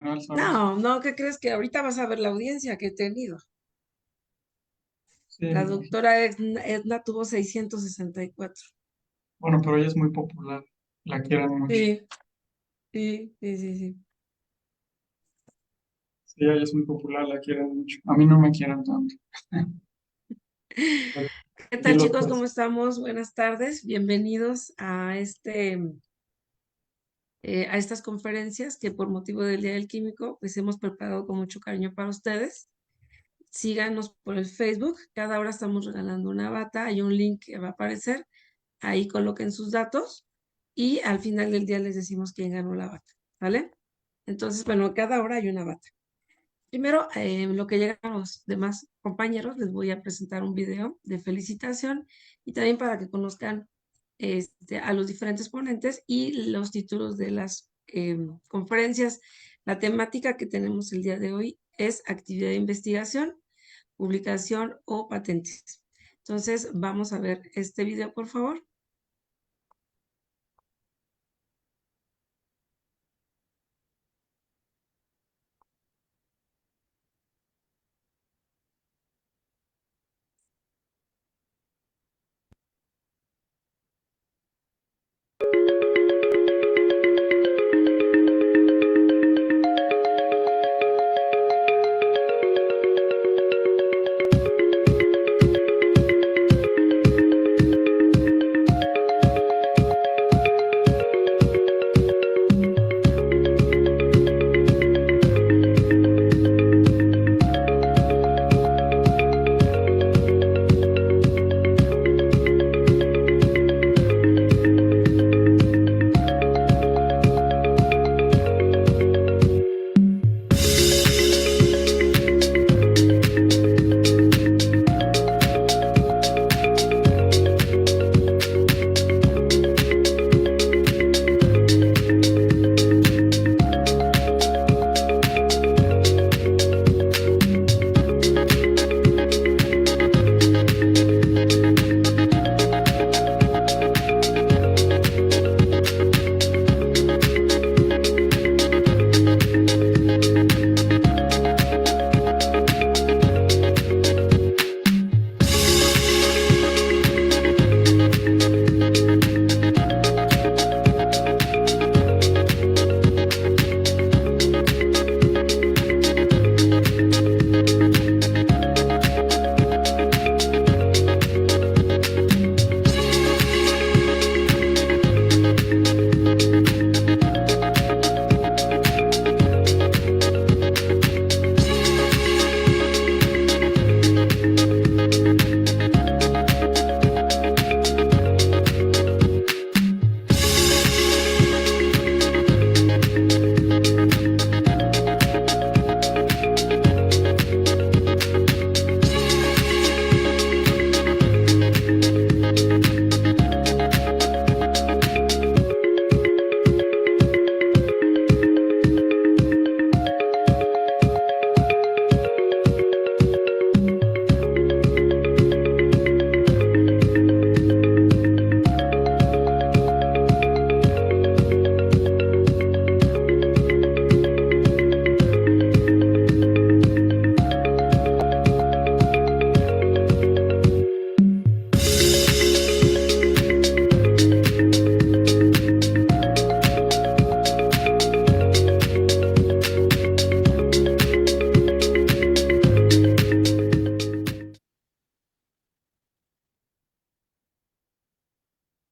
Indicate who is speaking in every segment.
Speaker 1: final, ¿sabes?
Speaker 2: No, no, ¿qué crees? Que ahorita vas a ver la audiencia que he tenido.
Speaker 1: Sí, me
Speaker 2: La
Speaker 1: imagino.
Speaker 2: doctora Edna tuvo 664.
Speaker 1: Bueno, pero ella es muy popular, la quieren mucho.
Speaker 2: Sí, sí, sí, sí, sí.
Speaker 1: Sí, ella es muy popular, la quieren mucho. A mí no me quieren tanto.
Speaker 2: ¿Qué
Speaker 1: Aquí
Speaker 2: tal,
Speaker 1: los
Speaker 2: chicos? ¿Cómo
Speaker 1: pues,
Speaker 2: estamos? Buenas tardes. Bienvenidos a estas conferencias que por motivo del Día del Químico, pues hemos preparado con mucho cariño para ustedes. Síganos por el Facebook. Cada hora estamos regalando una bata. Hay un link que va a aparecer. Ahí coloquen sus datos y al final del día les decimos quién ganó la bata, ¿vale? Entonces, bueno, cada hora hay una bata. Primero, en lo que llegan los demás compañeros, les voy a presentar un video de felicitación y también para que conozcan a los diferentes ponentes y los títulos de las conferencias. La temática que tenemos el día de hoy es actividad de investigación, publicación o patentes. Entonces, vamos a ver este video, por favor.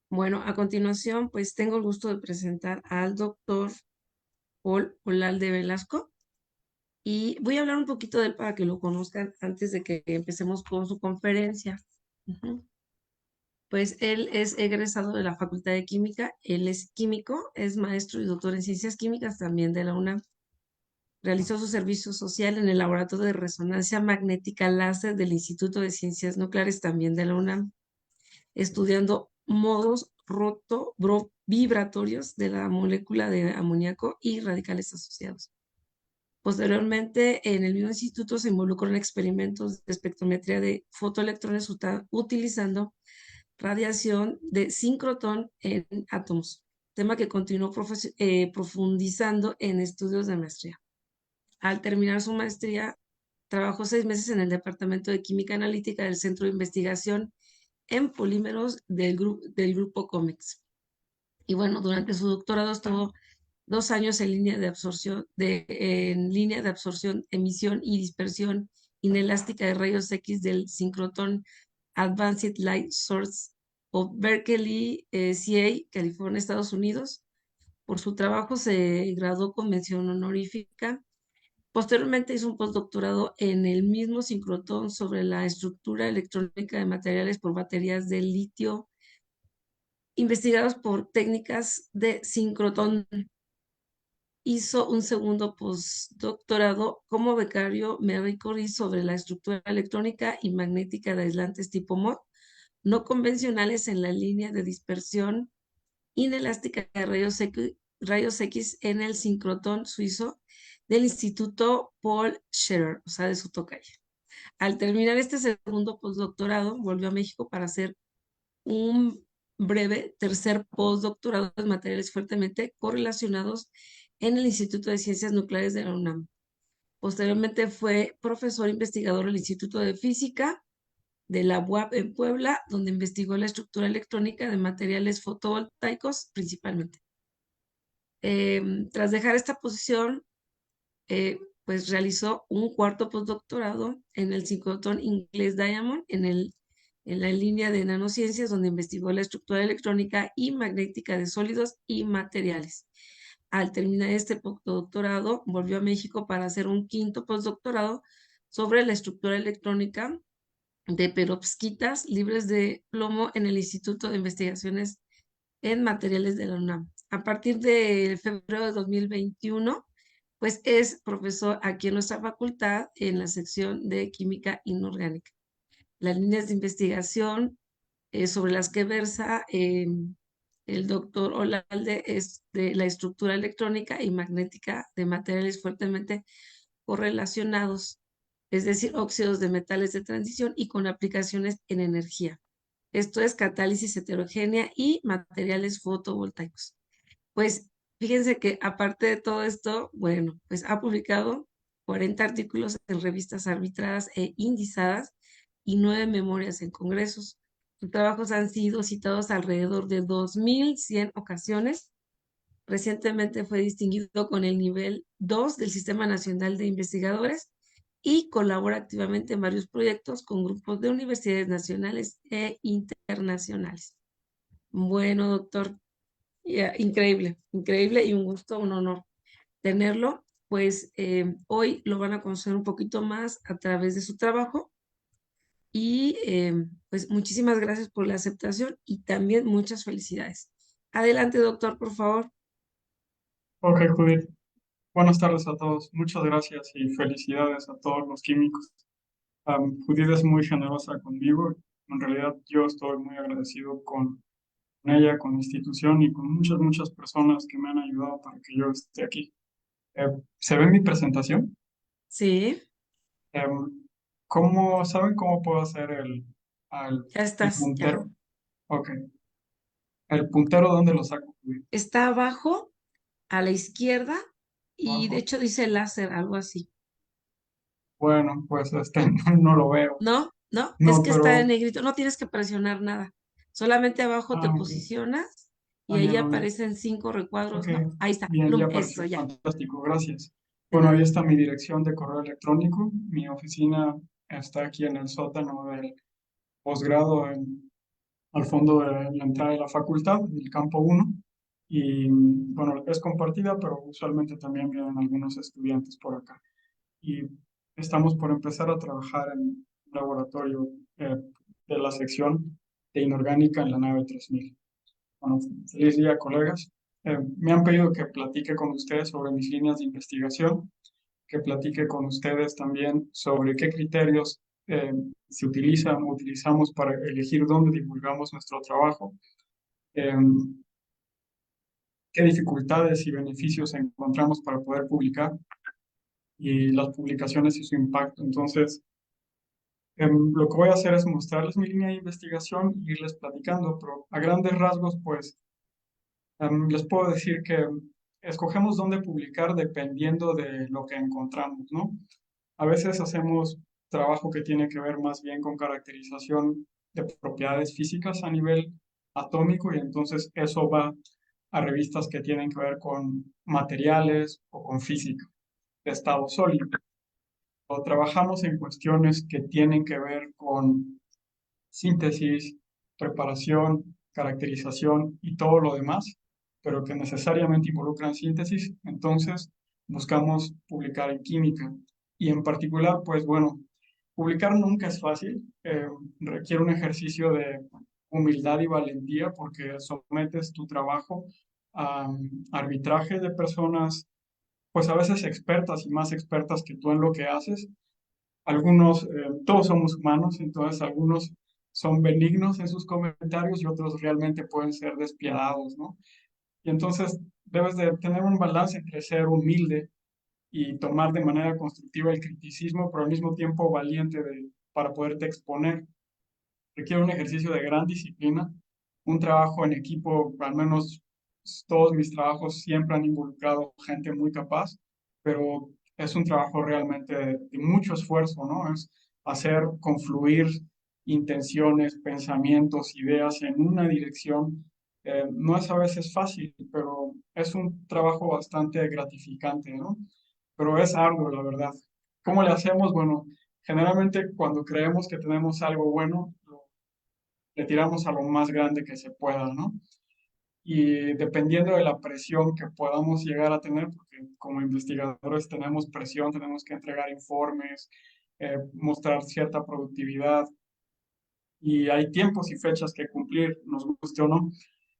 Speaker 2: Bueno, a continuación, pues tengo el gusto de presentar al doctor Paul Olalde Velasco y voy a hablar un poquito de él para que lo conozcan antes de que empecemos con su conferencia. Ujú. Pues él es egresado de la Facultad de Química, él es químico, es maestro y doctor en ciencias químicas también de la UNAM. Realizó su servicio social en el Laboratorio de Resonancia Magnética Láser del Instituto de Ciencias Nucleares también de la UNAM, estudiando modos vibratorios de la molécula de amoníaco y radicales asociados. Posteriormente, en el mismo instituto se involucró en experimentos de espectrometría de fotoelectrones utilizando radiación de sincrotrón en átomos, tema que continuó profundizando en estudios de maestría. Al terminar su maestría, trabajó 6 meses en el Departamento de Química Analítica del Centro de Investigación en Polímeros del grupo COMEX. Y bueno, durante su doctorado estuvo 2 años en línea de absorción, emisión y dispersión inelástica de rayos X del sincrotrón Advanced Light Source of Berkeley, CA, California, Estados Unidos. Por su trabajo se graduó con mención honorífica. Posteriormente hizo un postdoctorado en el mismo sincrotrón sobre la estructura electrónica de materiales por baterías de litio investigados por técnicas de sincrotrón. Hizo un segundo postdoctorado como becario Marie Curie sobre la estructura electrónica y magnética de aislantes tipo MOT no convencionales en la línea de dispersión inelástica de rayos X en el sincrotrón suizo del Instituto Paul Scherrer, o sea, de su tocayo. Al terminar este segundo postdoctorado, volvió a México para hacer un breve tercer postdoctorado en materiales fuertemente correlacionados en el Instituto de Ciencias Nucleares de la UNAM. Posteriormente fue profesor investigador del Instituto de Física de la UAP en Puebla, donde investigó la estructura electrónica de materiales fotovoltaicos principalmente. Tras dejar esta posición, pues realizó un cuarto postdoctorado en el sincrotrón inglés Diamond en la línea de nanociencias, donde investigó la estructura electrónica y magnética de sólidos y materiales. Al terminar este postdoctorado, volvió a México para hacer un quinto postdoctorado sobre la estructura electrónica de perovskitas libres de plomo en el Instituto de Investigaciones en Materiales de la UNAM. A partir de febrero de 2021, pues es profesor aquí en nuestra facultad en la sección de Química Inorgánica. Las líneas de investigación sobre las que versa el doctor Olalde es de la estructura electrónica y magnética de materiales fuertemente correlacionados, es decir, óxidos de metales de transición y con aplicaciones en energía. Esto es catálisis heterogénea y materiales fotovoltaicos. Pues fíjense que aparte de todo esto, bueno, pues ha publicado 40 artículos en revistas arbitradas e indizadas y 9 memorias en congresos. Sus trabajos han sido citados alrededor de 2.100 ocasiones. Recientemente fue distinguido con el nivel 2 del Sistema Nacional de Investigadores y colabora activamente en varios proyectos con grupos de universidades nacionales e internacionales. Bueno, doctor, increíble, increíble y un gusto, un honor tenerlo. Pues hoy lo van a conocer un poquito más a través de su trabajo y pues muchísimas gracias por la aceptación y también muchas felicidades. Adelante, doctor, por favor.
Speaker 1: Ok, Judith. Buenas tardes a todos. Muchas gracias y felicidades a todos los químicos. Judith es muy generosa conmigo. En realidad yo estoy muy agradecido con ella, con la institución y con muchas, muchas personas que me han ayudado para que yo esté aquí. Eh, ¿Se ve mi presentación?
Speaker 2: Sí,
Speaker 1: ¿Saben cómo puedo hacer
Speaker 2: ya
Speaker 1: el
Speaker 2: estás, ya.
Speaker 1: puntero? Ok. ¿El puntero dónde lo saco, Judith?
Speaker 2: Está abajo, a la izquierda, y de
Speaker 1: Abajo.
Speaker 2: hecho dice láser, algo así.
Speaker 1: Bueno, pues no lo veo.
Speaker 2: ¿No? ¿No? Es
Speaker 1: No,
Speaker 2: que está en
Speaker 1: pero...
Speaker 2: negrito, no tienes que presionar nada. Solamente abajo te
Speaker 1: Ok.
Speaker 2: posicionas y
Speaker 1: Ah, ya
Speaker 2: ahí
Speaker 1: lo vi.
Speaker 2: aparecen 5
Speaker 1: Ok,
Speaker 2: recuadros, ¿no? Ahí está,
Speaker 1: bien, ya
Speaker 2: plum, eso,
Speaker 1: apareció.
Speaker 2: ya.
Speaker 1: Fantástico, gracias.
Speaker 2: De
Speaker 1: Bueno, ahí
Speaker 2: nada.
Speaker 1: está mi dirección de correo electrónico. Mi oficina está aquí en el sótano del posgrado, al fondo de la entrada de la facultad, del campo uno. Y bueno, es compartida, pero usualmente también vienen algunos estudiantes por acá. Y estamos por empezar a trabajar en un laboratorio de la sección de inorgánica en la nave 3000. Bueno, feliz día, colegas. Me han pedido que platique con ustedes sobre mis líneas de investigación, que platique con ustedes también sobre qué criterios se utilizan o utilizamos para elegir dónde divulgamos nuestro trabajo, eh, qué dificultades y beneficios encontramos para poder publicar y las publicaciones y su impacto. Entonces, lo que voy a hacer es mostrarles mi línea de investigación y irles platicando, pero a grandes rasgos, pues les puedo decir que escogemos dónde publicar dependiendo de lo que encontramos, ¿no? A veces hacemos trabajo que tiene que ver más bien con caracterización de propiedades físicas a nivel atómico y entonces eso va a revistas que tienen que ver con materiales o con física de estado sólido. O trabajamos en cuestiones que tienen que ver con síntesis, preparación, caracterización y todo lo demás, pero que necesariamente involucran síntesis, entonces buscamos publicar en química. Y en particular, pues bueno, publicar nunca es fácil, requiere un ejercicio de humildad y valentía porque sometes tu trabajo a arbitraje de personas, pues a veces expertas y más expertas que tú en lo que haces. Algunos, todos somos humanos, entonces algunos son benignos en sus comentarios y otros realmente pueden ser despiadados, ¿no? Y entonces debes de tener un balance entre ser humilde y tomar de manera constructiva el criticismo, pero al mismo tiempo valiente para poderte exponer. Requiere un ejercicio de gran disciplina, un trabajo en equipo, al menos todos mis trabajos siempre han involucrado gente muy capaz, pero es un trabajo realmente de mucho esfuerzo, ¿no? Es hacer confluir intenciones, pensamientos, ideas en una dirección. No es a veces fácil, pero es un trabajo bastante gratificante, ¿no? Pero es arduo, la verdad. ¿Cómo le hacemos? Bueno, generalmente cuando creemos que tenemos algo bueno, le tiramos a lo más grande que se pueda, ¿no? Y dependiendo de la presión que podamos llegar a tener, porque como investigadores tenemos presión, tenemos que entregar informes, mostrar cierta productividad y hay tiempos y fechas que cumplir, nos guste o no.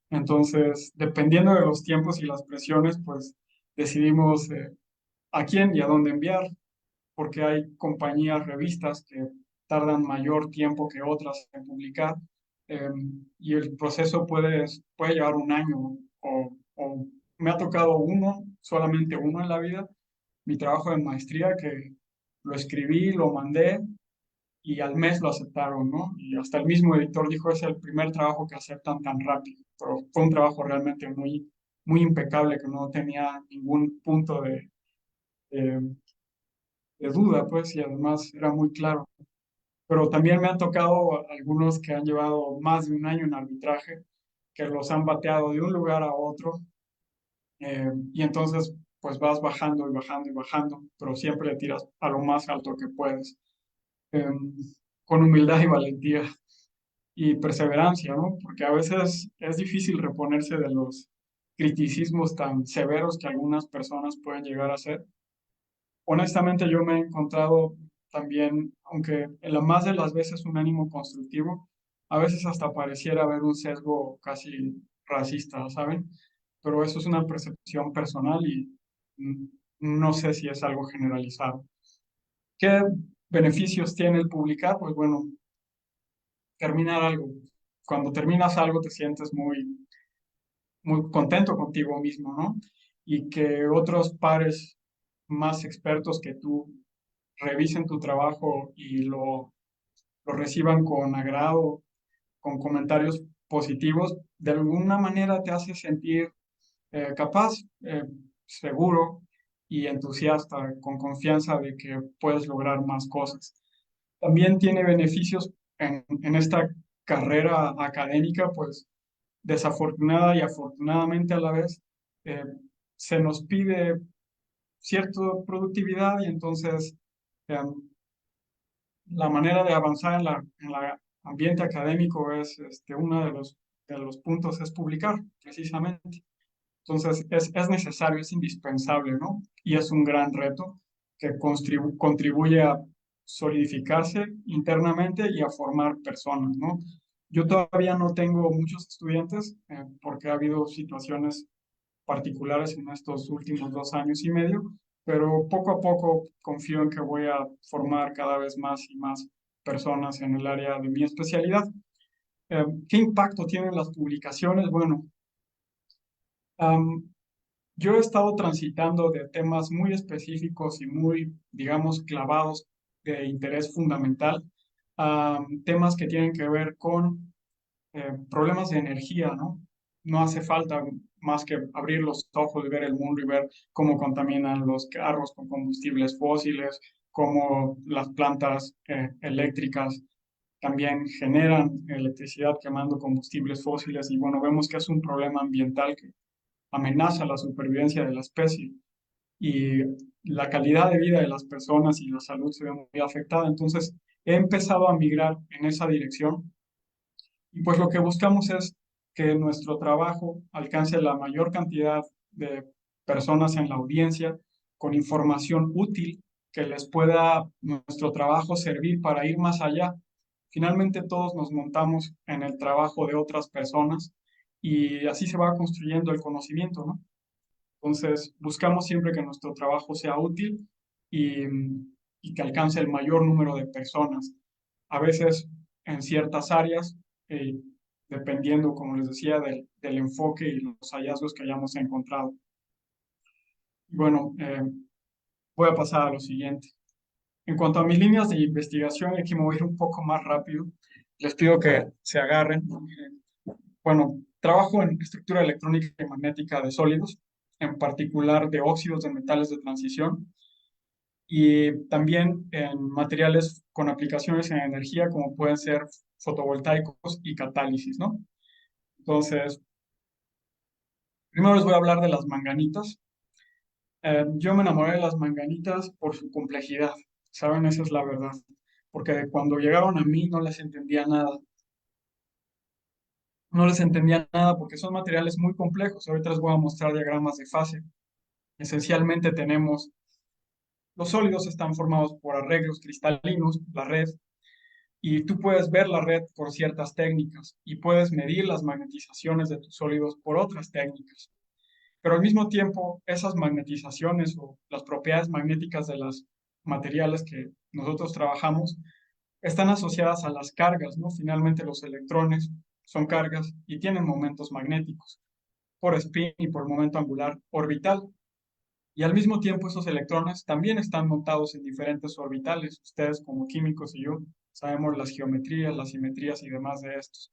Speaker 1: Entonces, dependiendo de los tiempos y las presiones, pues decidimos a quién y a dónde enviar, porque hay compañías, revistas que tardan mayor tiempo que otras en publicar, eh, y el proceso puede llevar un año o me ha tocado uno, solamente uno en la vida, mi trabajo de maestría que lo escribí, lo mandé y al mes lo aceptaron, ¿no? Y hasta el mismo editor dijo, es el primer trabajo que aceptan tan rápido, pero fue un trabajo realmente muy, muy impecable que no tenía ningún punto de de duda, pues, y además era muy claro. Pero también me han tocado algunos que han llevado más de un año en arbitraje, que los han bateado de un lugar a otro, y entonces pues vas bajando y bajando y bajando, pero siempre le tiras a lo más alto que puedes, eh, con humildad y valentía y perseverancia, ¿no? Porque a veces es difícil reponerse de los criticismos tan severos que algunas personas pueden llegar a hacer. Honestamente, yo me he encontrado también, aunque en la más de las veces un ánimo constructivo, a veces hasta pareciera haber un sesgo casi racista, ¿saben? Pero eso es una percepción personal y mm, no sé si es algo generalizado. ¿Qué beneficios tiene el publicar? Pues bueno, terminar algo. Cuando terminas algo te sientes muy, muy contento contigo mismo, ¿no? Y que otros pares más expertos que tú revisen tu trabajo y lo reciban con agrado, con comentarios positivos, de alguna manera te hace sentir capaz, seguro y entusiasta, con confianza de que puedes lograr más cosas. También tiene beneficios en esta carrera académica, pues desafortunada y afortunadamente a la vez, eh, se nos pide cierta productividad y entonces em, la manera de avanzar en la ambiente académico es, uno de los puntos es publicar, precisamente. Entonces, es necesario, es indispensable, ¿no? Y es un gran reto que contribuye a solidificarse internamente y a formar personas, ¿no? Yo todavía no tengo muchos estudiantes porque ha habido situaciones particulares en estos últimos 2 años y medio, pero poco a poco confío en que voy a formar cada vez más y más personas en el área de mi especialidad. ¿Qué impacto tienen las publicaciones? Bueno, am, yo he estado transitando de temas muy específicos y muy, digamos, clavados de interés fundamental a temas que tienen que ver con problemas de energía, ¿no? No hace falta más que abrir los ojos y ver el mundo y ver cómo contaminan los carros con combustibles fósiles, cómo las plantas eléctricas también generan electricidad quemando combustibles fósiles y bueno, vemos que es un problema ambiental que amenaza la supervivencia de la especie y la calidad de vida de las personas y la salud se ve muy afectada. Entonces, he empezado a migrar en esa dirección y pues lo que buscamos es que nuestro trabajo alcance la mayor cantidad de personas en la audiencia con información útil que les pueda nuestro trabajo servir para ir más allá. Finalmente todos nos montamos en el trabajo de otras personas y así se va construyendo el conocimiento, ¿no? Entonces, buscamos siempre que nuestro trabajo sea útil y, y que alcance el mayor número de personas. A veces en ciertas áreas, eh, dependiendo, como les decía, del enfoque y los hallazgos que hayamos encontrado. Y bueno, voy a pasar a lo siguiente. En cuanto a mis líneas de investigación, y aquí me voy a ir un poco más rápido, les pido que se agarren. Bueno, trabajo en estructura electrónica y magnética de sólidos, en particular de óxidos de metales de transición, y también en materiales con aplicaciones en energía, como pueden ser fotovoltaicos y catálisis, ¿no? Entonces, primero les voy a hablar de las manganitas. Yo me enamoré de las manganitas por su complejidad, ¿saben? Esa es la verdad. Porque cuando llegaron a mí no les entendía nada. No les entendía nada porque son materiales muy complejos. Ahorita les voy a mostrar diagramas de fase. Esencialmente tenemos, los sólidos están formados por arreglos cristalinos, la red, y tú puedes ver la red por ciertas técnicas y puedes medir las magnetizaciones de tus sólidos por otras técnicas. Pero al mismo tiempo, esas magnetizaciones o las propiedades magnéticas de los materiales que nosotros trabajamos están asociadas a las cargas, ¿no? Finalmente los electrones son cargas y tienen momentos magnéticos por spin y por momento angular orbital. Y al mismo tiempo esos electrones también están montados en diferentes orbitales. Ustedes como químicos y yo sabemos las geometrías, las simetrías y demás de estos.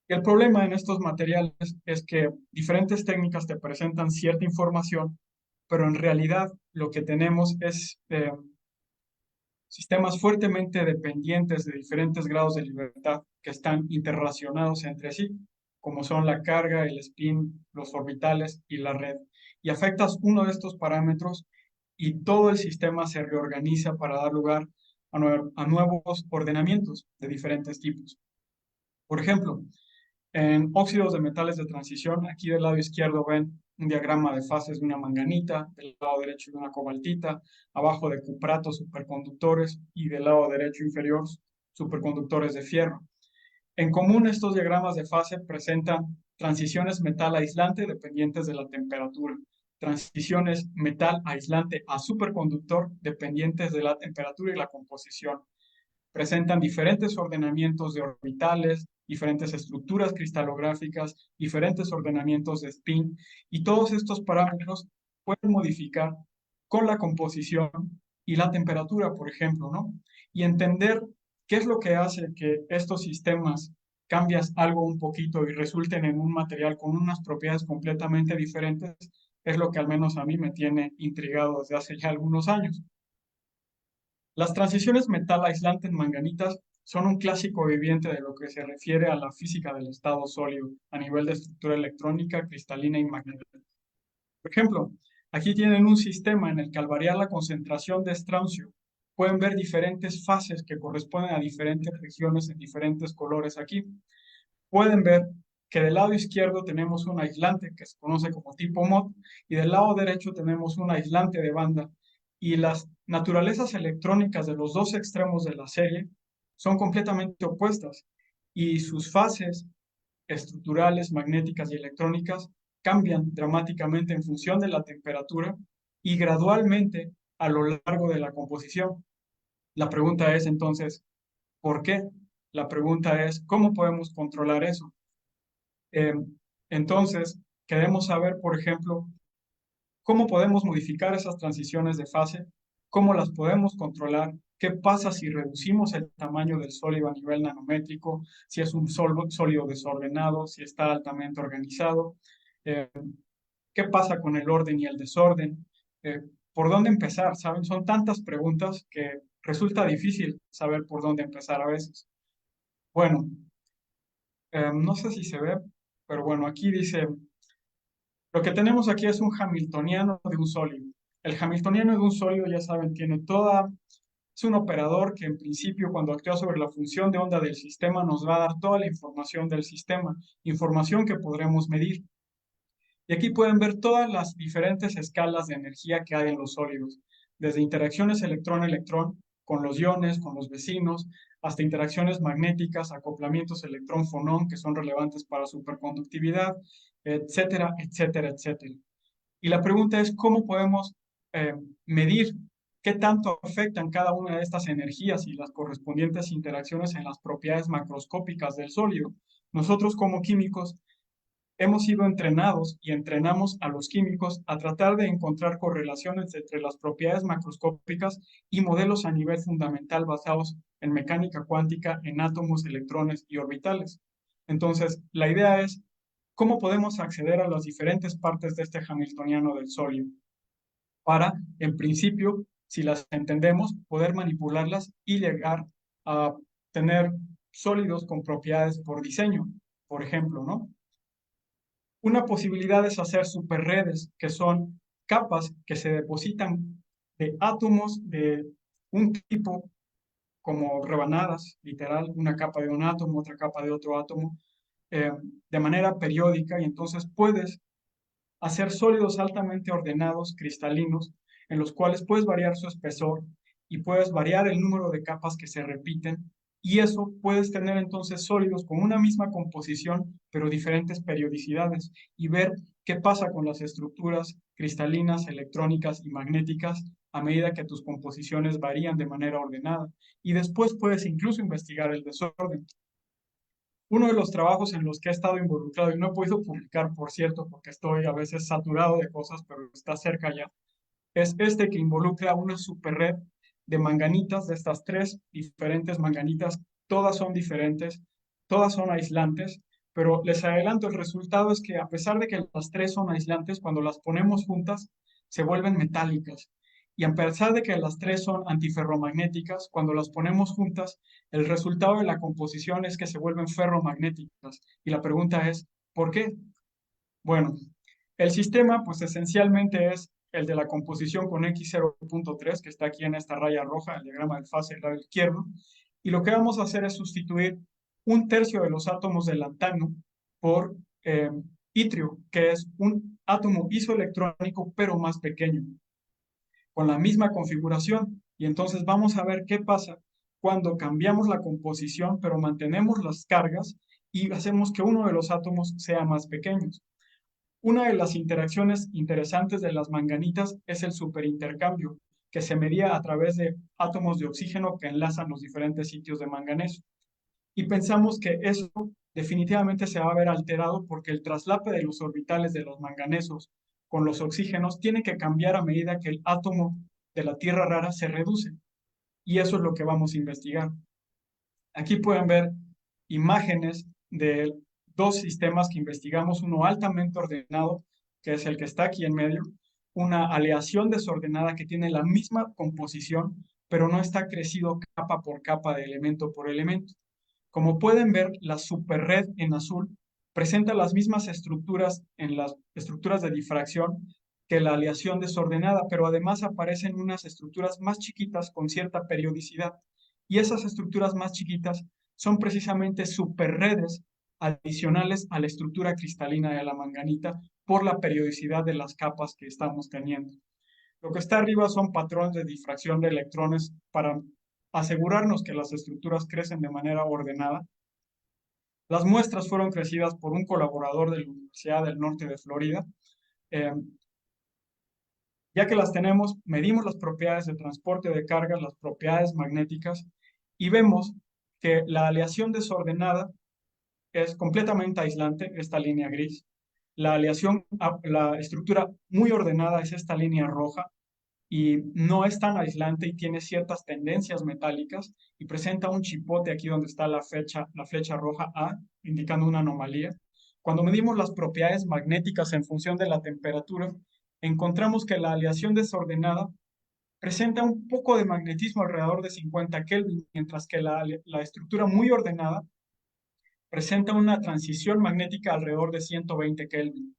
Speaker 1: Y el problema en estos materiales es que diferentes técnicas te presentan cierta información, pero en realidad lo que tenemos es sistemas fuertemente dependientes de diferentes grados de libertad que están interrelacionados entre sí, como son la carga, el spin, los orbitales y la red. Y afectas uno de estos parámetros y todo el sistema se reorganiza para dar lugar a nuevos ordenamientos de diferentes tipos. Por ejemplo, en óxidos de metales de transición, aquí del lado izquierdo ven un diagrama de fases de una manganita, del lado derecho de una cobaltita, abajo de cupratos superconductores y del lado derecho inferior superconductores de fierro. En común, estos diagramas de fase presentan transiciones metal aislante dependientes de la temperatura, transiciones metal aislante a superconductor dependientes de la temperatura y la composición. Presentan diferentes ordenamientos de orbitales, diferentes estructuras cristalográficas, diferentes ordenamientos de spin, y todos estos parámetros pueden modificar con la composición y la temperatura, por ejemplo, ¿no? Y entender qué es lo que hace que estos sistemas cambias algo un poquito y resulten en un material con unas propiedades completamente diferentes, es lo que al menos a mí me tiene intrigado desde hace ya algunos años. Las transiciones metal aislante en manganitas son un clásico viviente de lo que se refiere a la física del estado sólido a nivel de estructura electrónica, cristalina y magnética. Por ejemplo, aquí tienen un sistema en el que al variar la concentración de estroncio pueden ver diferentes fases que corresponden a diferentes regiones en diferentes colores aquí. Pueden ver que del lado izquierdo tenemos un aislante que se conoce como tipo MOD y del lado derecho tenemos un aislante de banda y las naturalezas electrónicas de los dos extremos de la serie son completamente opuestas y sus fases estructurales, magnéticas y electrónicas cambian dramáticamente en función de la temperatura y gradualmente a lo largo de la composición. La pregunta es entonces, ¿por qué? La pregunta es, ¿cómo podemos controlar eso? Eh, entonces, queremos saber, por ejemplo, cómo podemos modificar esas transiciones de fase, cómo las podemos controlar, qué pasa si reducimos el tamaño del sólido a nivel nanométrico, si es un sólido desordenado, si está altamente organizado. Eh, ¿Qué pasa con el orden y el desorden? Eh, ¿Por dónde empezar? ¿Saben? Son tantas preguntas que resulta difícil saber por dónde empezar a veces. Bueno, no sé si se ve, pero bueno, aquí dice, lo que tenemos aquí es un hamiltoniano de un sólido. El hamiltoniano de un sólido, ya saben, tiene toda, es un operador que en principio cuando actúa sobre la función de onda del sistema nos va a dar toda la información del sistema, información que podremos medir. Y aquí pueden ver todas las diferentes escalas de energía que hay en los sólidos, desde interacciones electrón-electrón con los iones, con los vecinos, hasta interacciones magnéticas, acoplamientos electrón-fonón que son relevantes para superconductividad, etcétera, etcétera, etcétera. Y la pregunta es, ¿cómo podemos eh, medir qué tanto afectan cada una de estas energías y las correspondientes interacciones en las propiedades macroscópicas del sólido? Nosotros como químicos hemos sido entrenados y entrenamos a los químicos a tratar de encontrar correlaciones entre las propiedades macroscópicas y modelos a nivel fundamental basados en mecánica cuántica, en átomos, electrones y orbitales. Entonces, la idea es cómo podemos acceder a las diferentes partes de este hamiltoniano del sólido para, en principio, si las entendemos, poder manipularlas y llegar a tener sólidos con propiedades por diseño, por ejemplo, ¿no? Una posibilidad es hacer superredes, que son capas que se depositan de átomos de un tipo, como rebanadas, literal, una capa de un átomo, otra capa de otro átomo, eh, de manera periódica, y entonces puedes hacer sólidos altamente ordenados, cristalinos, en los cuales puedes variar su espesor y puedes variar el número de capas que se repiten, y eso puedes tener entonces sólidos con una misma composición, pero diferentes periodicidades, y ver qué pasa con las estructuras cristalinas, electrónicas y magnéticas a medida que tus composiciones varían de manera ordenada. Y después puedes incluso investigar el desorden. Uno de los trabajos en los que he estado involucrado y no he podido publicar, por cierto, porque estoy a veces saturado de cosas, pero está cerca ya, es este que involucra una superred de manganitas, de estas tres diferentes manganitas. Todas son diferentes, todas son aislantes, pero les adelanto, el resultado es que a pesar de que las tres son aislantes, cuando las ponemos juntas, se vuelven metálicas. Y a pesar de que las tres son antiferromagnéticas, cuando las ponemos juntas, el resultado de la composición es que se vuelven ferromagnéticas. Y la pregunta es, ¿por qué? Bueno, el sistema, pues esencialmente es el de la composición con X0.3, que está aquí en esta raya roja, el diagrama de fase del lado izquierdo. Y lo que vamos a hacer es sustituir un tercio de los átomos de lantano por itrio, que es un átomo isoelectrónico, pero más pequeño, con la misma configuración. Y entonces vamos a ver qué pasa cuando cambiamos la composición, pero mantenemos las cargas y hacemos que uno de los átomos sea más pequeño. Una de las interacciones interesantes de las manganitas es el superintercambio, que se medía a través de átomos de oxígeno que enlazan los diferentes sitios de manganeso. Y pensamos que eso definitivamente se va a ver alterado porque el traslape de los orbitales de los manganesos con los oxígenos tiene que cambiar a medida que el átomo de la tierra rara se reduce. Y eso es lo que vamos a investigar. Aquí pueden ver imágenes de dos sistemas que investigamos, uno altamente ordenado, que es el que está aquí en medio, una aleación desordenada que tiene la misma composición, pero no está crecido capa por capa de elemento por elemento. Como pueden ver, la superred en azul presenta las mismas estructuras en las estructuras de difracción que la aleación desordenada, pero además aparecen unas estructuras más chiquitas con cierta periodicidad. Y esas estructuras más chiquitas son precisamente superredes adicionales a la estructura cristalina de la manganita por la periodicidad de las capas que estamos teniendo. Lo que está arriba son patrones de difracción de electrones para asegurarnos que las estructuras crecen de manera ordenada. Las muestras fueron crecidas por un colaborador de la Universidad del Norte de Florida. Eh, ya que las tenemos, medimos las propiedades de transporte de cargas, las propiedades magnéticas, y vemos que la aleación desordenada es completamente aislante, esta línea gris. La aleación, la estructura muy ordenada es esta línea roja, y no es tan aislante y tiene ciertas tendencias metálicas y presenta un chipote aquí donde está la flecha roja A, indicando una anomalía. Cuando medimos las propiedades magnéticas en función de la temperatura, encontramos que la aleación desordenada presenta un poco de magnetismo alrededor de 50 Kelvin, mientras que la estructura muy ordenada presenta una transición magnética alrededor de 120 Kelvin.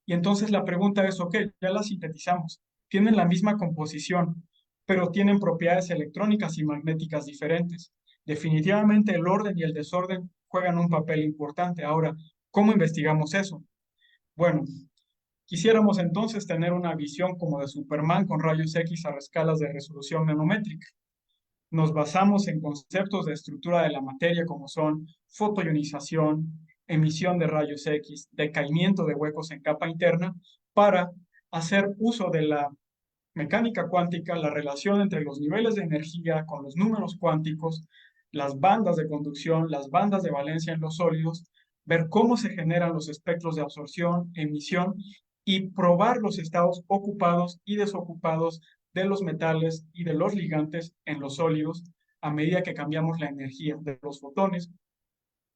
Speaker 1: Y entonces la pregunta es, ok, ya la sintetizamos, tienen la misma composición, pero tienen propiedades electrónicas y magnéticas diferentes. Definitivamente el orden y el desorden juegan un papel importante. Ahora, ¿cómo investigamos eso? Bueno, quisiéramos entonces tener una visión como de Superman con rayos X a escalas de resolución nanométrica. Nos basamos en conceptos de estructura de la materia como son fotoionización, emisión de rayos X, decaimiento de huecos en capa interna, para hacer uso de la mecánica cuántica, la relación entre los niveles de energía con los números cuánticos, las bandas de conducción, las bandas de valencia en los sólidos, ver cómo se generan los espectros de absorción, emisión y probar los estados ocupados y desocupados de los metales y de los ligantes en los sólidos a medida que cambiamos la energía de los fotones,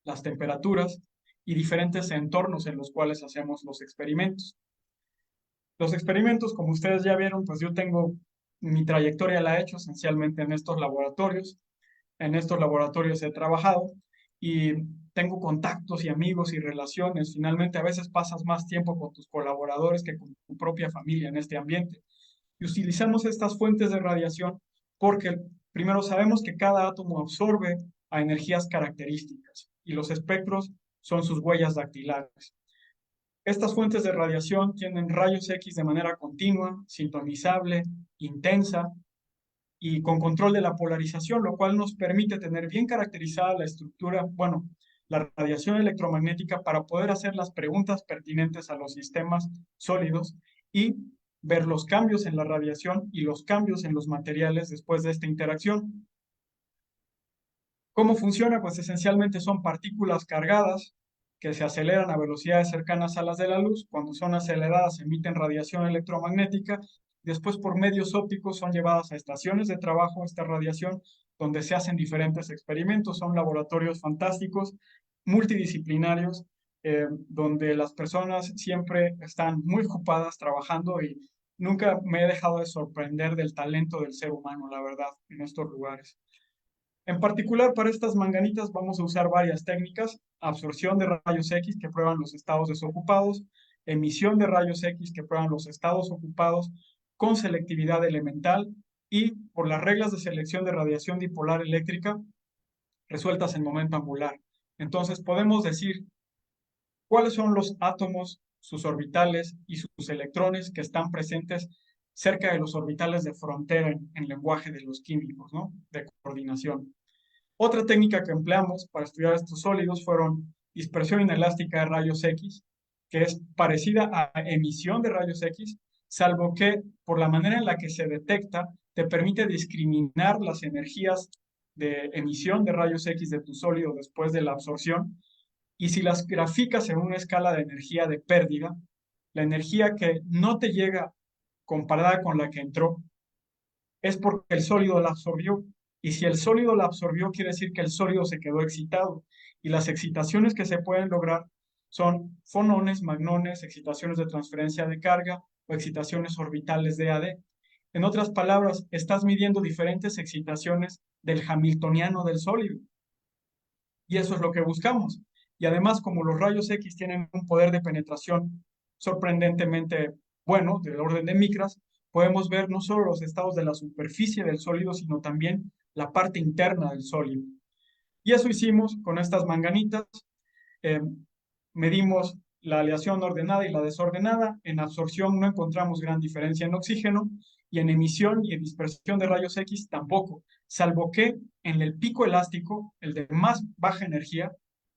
Speaker 1: las temperaturas y diferentes entornos en los cuales hacemos los experimentos. Los experimentos, como ustedes ya vieron, pues yo tengo mi trayectoria la he hecho esencialmente en estos laboratorios. En estos laboratorios he trabajado y tengo contactos y amigos y relaciones. Finalmente, a veces pasas más tiempo con tus colaboradores que con tu propia familia en este ambiente. Y utilizamos estas fuentes de radiación porque primero sabemos que cada átomo absorbe a energías características y los espectros son sus huellas dactilares. Estas fuentes de radiación tienen rayos X de manera continua, sintonizable, intensa y con control de la polarización, lo cual nos permite tener bien caracterizada la estructura, bueno, la radiación electromagnética para poder hacer las preguntas pertinentes a los sistemas sólidos y ver los cambios en la radiación y los cambios en los materiales después de esta interacción. ¿Cómo funciona? Pues esencialmente son partículas cargadas que se aceleran a velocidades cercanas a las de la luz. Cuando son aceleradas emiten radiación electromagnética. Después por medios ópticos son llevadas a estaciones de trabajo esta radiación donde se hacen diferentes experimentos. Son laboratorios fantásticos, multidisciplinarios, donde las personas siempre están muy ocupadas trabajando y nunca me he dejado de sorprender del talento del ser humano, la verdad, en estos lugares. En particular, para estas manganitas vamos a usar varias técnicas: absorción de rayos X que prueban los estados desocupados, emisión de rayos X que prueban los estados ocupados con selectividad elemental y por las reglas de selección de radiación dipolar eléctrica resueltas en momento angular. Entonces podemos decir cuáles son los átomos, sus orbitales y sus electrones que están presentes cerca de los orbitales de frontera en lenguaje de los químicos, ¿no? De coordinación. Otra técnica que empleamos para estudiar estos sólidos fueron dispersión inelástica de rayos X, que es parecida a emisión de rayos X, salvo que por la manera en la que se detecta, te permite discriminar las energías de emisión de rayos X de tu sólido después de la absorción. Y si las graficas en una escala de energía de pérdida, la energía que no te llega comparada con la que entró es porque el sólido la absorbió. Y si el sólido la absorbió, quiere decir que el sólido se quedó excitado. Y las excitaciones que se pueden lograr son fonones, magnones, excitaciones de transferencia de carga o excitaciones orbitales de AD. En otras palabras, estás midiendo diferentes excitaciones del hamiltoniano del sólido. Y eso es lo que buscamos. Y además, como los rayos X tienen un poder de penetración sorprendentemente bueno, del orden de micras, podemos ver no solo los estados de la superficie del sólido, sino también la parte interna del sólido. Y eso hicimos con estas manganitas. Eh, medimos la aleación ordenada y la desordenada. En absorción no encontramos gran diferencia en oxígeno y en emisión y en dispersión de rayos X tampoco, salvo que en el pico elástico, el de más baja energía,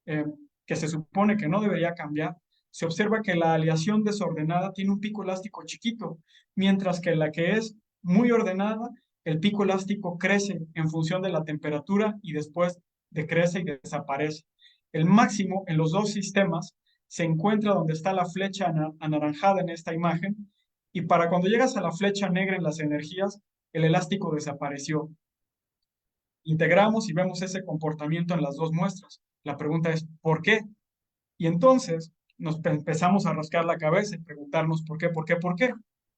Speaker 1: eh, que se supone que no debería cambiar, se observa que la aleación desordenada tiene un pico elástico chiquito, mientras que la que es muy ordenada, el pico elástico crece en función de la temperatura y después decrece y desaparece. El máximo en los dos sistemas se encuentra donde está la flecha anaranjada en esta imagen, y para cuando llegas a la flecha negra en las energías, el elástico desapareció. Integramos y vemos ese comportamiento en las dos muestras. La pregunta es, ¿por qué? Y entonces empezamos a rascar la cabeza y preguntarnos por qué, por qué, por qué.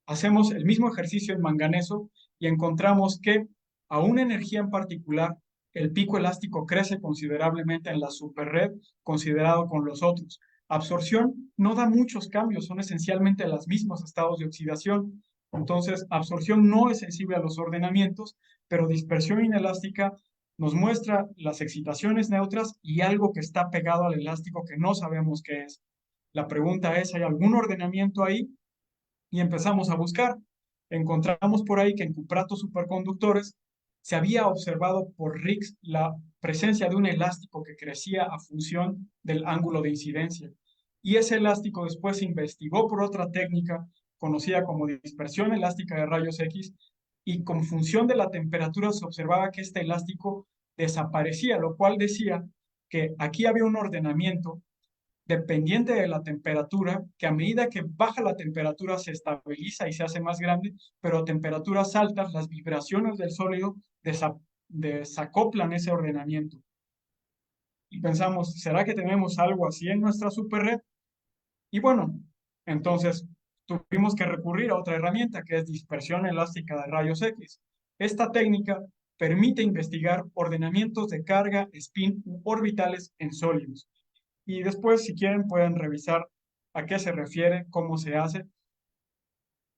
Speaker 1: Hacemos el mismo ejercicio en manganeso y encontramos que a una energía en particular, el pico elástico crece considerablemente en la superred considerado con los otros. Absorción no da muchos cambios, son esencialmente los mismos estados de oxidación. Entonces, absorción no es sensible a los ordenamientos, pero dispersión inelástica nos muestra las excitaciones neutras y algo que está pegado al elástico que no sabemos qué es. La pregunta es, ¿hay algún ordenamiento ahí? Y empezamos a buscar. Encontramos por ahí que en cupratos superconductores se había observado por Riggs la presencia de un elástico que crecía a función del ángulo de incidencia. Y ese elástico después se investigó por otra técnica conocida como dispersión elástica de rayos X y con función de la temperatura se observaba que este elástico desaparecía, lo cual decía que aquí había un ordenamiento dependiente de la temperatura, que a medida que baja la temperatura se estabiliza y se hace más grande, pero a temperaturas altas las vibraciones del sólido desacoplan ese ordenamiento. Y pensamos, ¿será que tenemos algo así en nuestra superred? Y bueno, entonces tuvimos que recurrir a otra herramienta que es dispersión elástica de rayos X. Esta técnica permite investigar ordenamientos de carga, spin u orbitales en sólidos. Y después, si quieren, pueden revisar a qué se refiere, cómo se hace.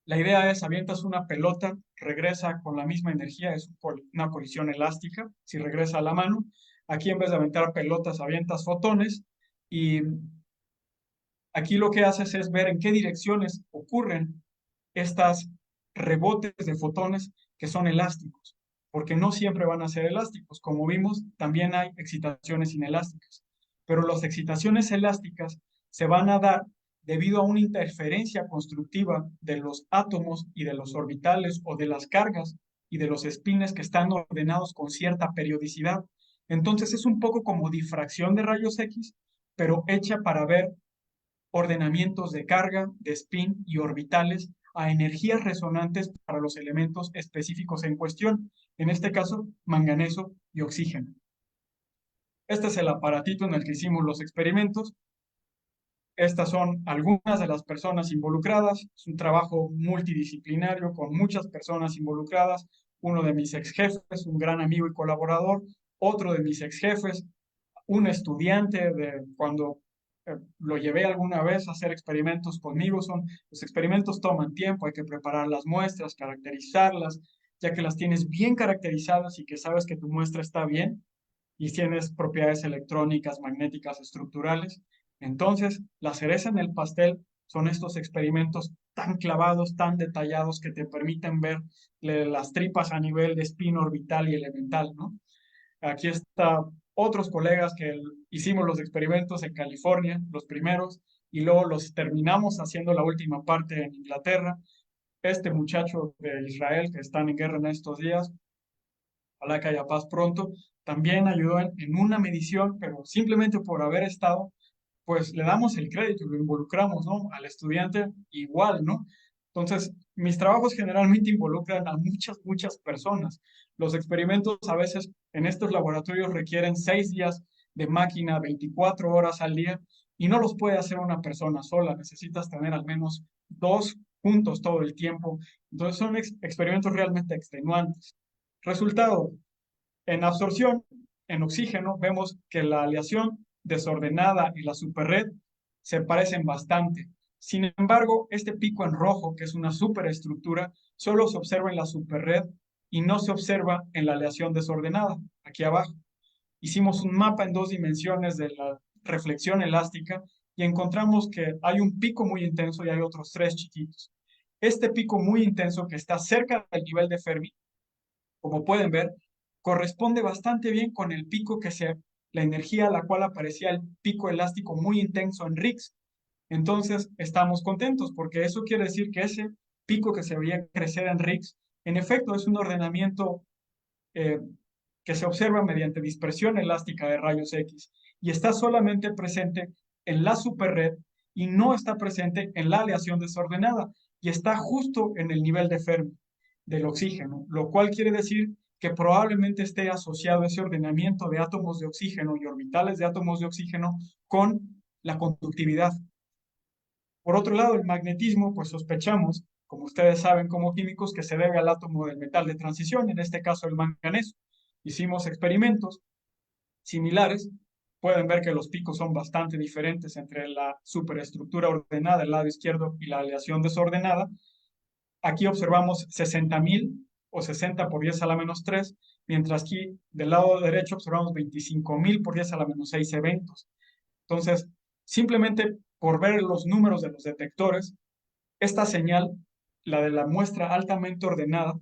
Speaker 1: La idea es, avientas una pelota, regresa con la misma energía, es una colisión elástica, si regresa a la mano. Aquí en vez de aventar pelotas, avientas fotones y aquí lo que haces es ver en qué direcciones ocurren estas rebotes de fotones que son elásticos, porque no siempre van a ser elásticos. Como vimos, también hay excitaciones inelásticas, pero las excitaciones elásticas se van a dar debido a una interferencia constructiva de los átomos y de los orbitales o de las cargas y de los espines que están ordenados con cierta periodicidad. Entonces es un poco como difracción de rayos X, pero hecha para ver ordenamientos de carga, de spin y orbitales a energías resonantes para los elementos específicos en cuestión, en este caso manganeso y oxígeno. Este es el aparatito en el que hicimos los experimentos. Estas son algunas de las personas involucradas. Es un trabajo multidisciplinario con muchas personas involucradas. Uno de mis ex jefes, un gran amigo y colaborador, otro de mis ex jefes, un estudiante de cuando lo llevé alguna vez a hacer experimentos conmigo. Los experimentos toman tiempo, hay que preparar las muestras, caracterizarlas, ya que las tienes bien caracterizadas y que sabes que tu muestra está bien y tienes propiedades electrónicas, magnéticas, estructurales. Entonces, la cereza en el pastel son estos experimentos tan clavados, tan detallados que te permiten ver las tripas a nivel de spin orbital y elemental, ¿no? Aquí está otros colegas que hicimos los experimentos en California, los primeros, y luego los terminamos haciendo la última parte en Inglaterra. Este muchacho de Israel que están en guerra en estos días, ojalá que haya paz pronto, también ayudó en una medición, pero simplemente por haber estado, pues le damos el crédito, lo involucramos, ¿no? Al estudiante igual, ¿no? Entonces, mis trabajos generalmente involucran a muchas, muchas personas. Los experimentos a veces en estos laboratorios requieren 6 días de máquina, 24 horas al día, y no los puede hacer una persona sola. Necesitas tener al menos dos juntos todo el tiempo. Entonces, son experimentos realmente extenuantes. Resultado, en absorción, en oxígeno, vemos que la aleación desordenada y la superred se parecen bastante. Sin embargo, este pico en rojo, que es una superestructura, solo se observa en la superred y no se observa en la aleación desordenada, aquí abajo. Hicimos un mapa en 2 dimensiones de la reflexión elástica y encontramos que hay un pico muy intenso y hay otros 3 chiquitos. Este pico muy intenso que está cerca del nivel de Fermi, como pueden ver, corresponde bastante bien con el pico la energía a la cual aparecía el pico elástico muy intenso en Riggs. Entonces, estamos contentos porque eso quiere decir que ese pico que se veía crecer en Riggs, en efecto, es un ordenamiento eh, que se observa mediante dispersión elástica de rayos X y está solamente presente en la superred y no está presente en la aleación desordenada y está justo en el nivel de Fermi del oxígeno, lo cual quiere decir que probablemente esté asociado ese ordenamiento de átomos de oxígeno y orbitales de átomos de oxígeno con la conductividad. Por otro lado, el magnetismo, pues sospechamos, como ustedes saben como químicos, que se debe al átomo del metal de transición, en este caso el manganeso. Hicimos experimentos similares. Pueden ver que los picos son bastante diferentes entre la superestructura ordenada, el lado izquierdo, y la aleación desordenada. Aquí observamos 60.000 o 60 por 10 a la menos 3, mientras aquí del lado derecho observamos 25.000 por 10 a la menos 6 eventos. Entonces, simplemente por ver los números de los detectores, esta señal, la de la muestra altamente ordenada,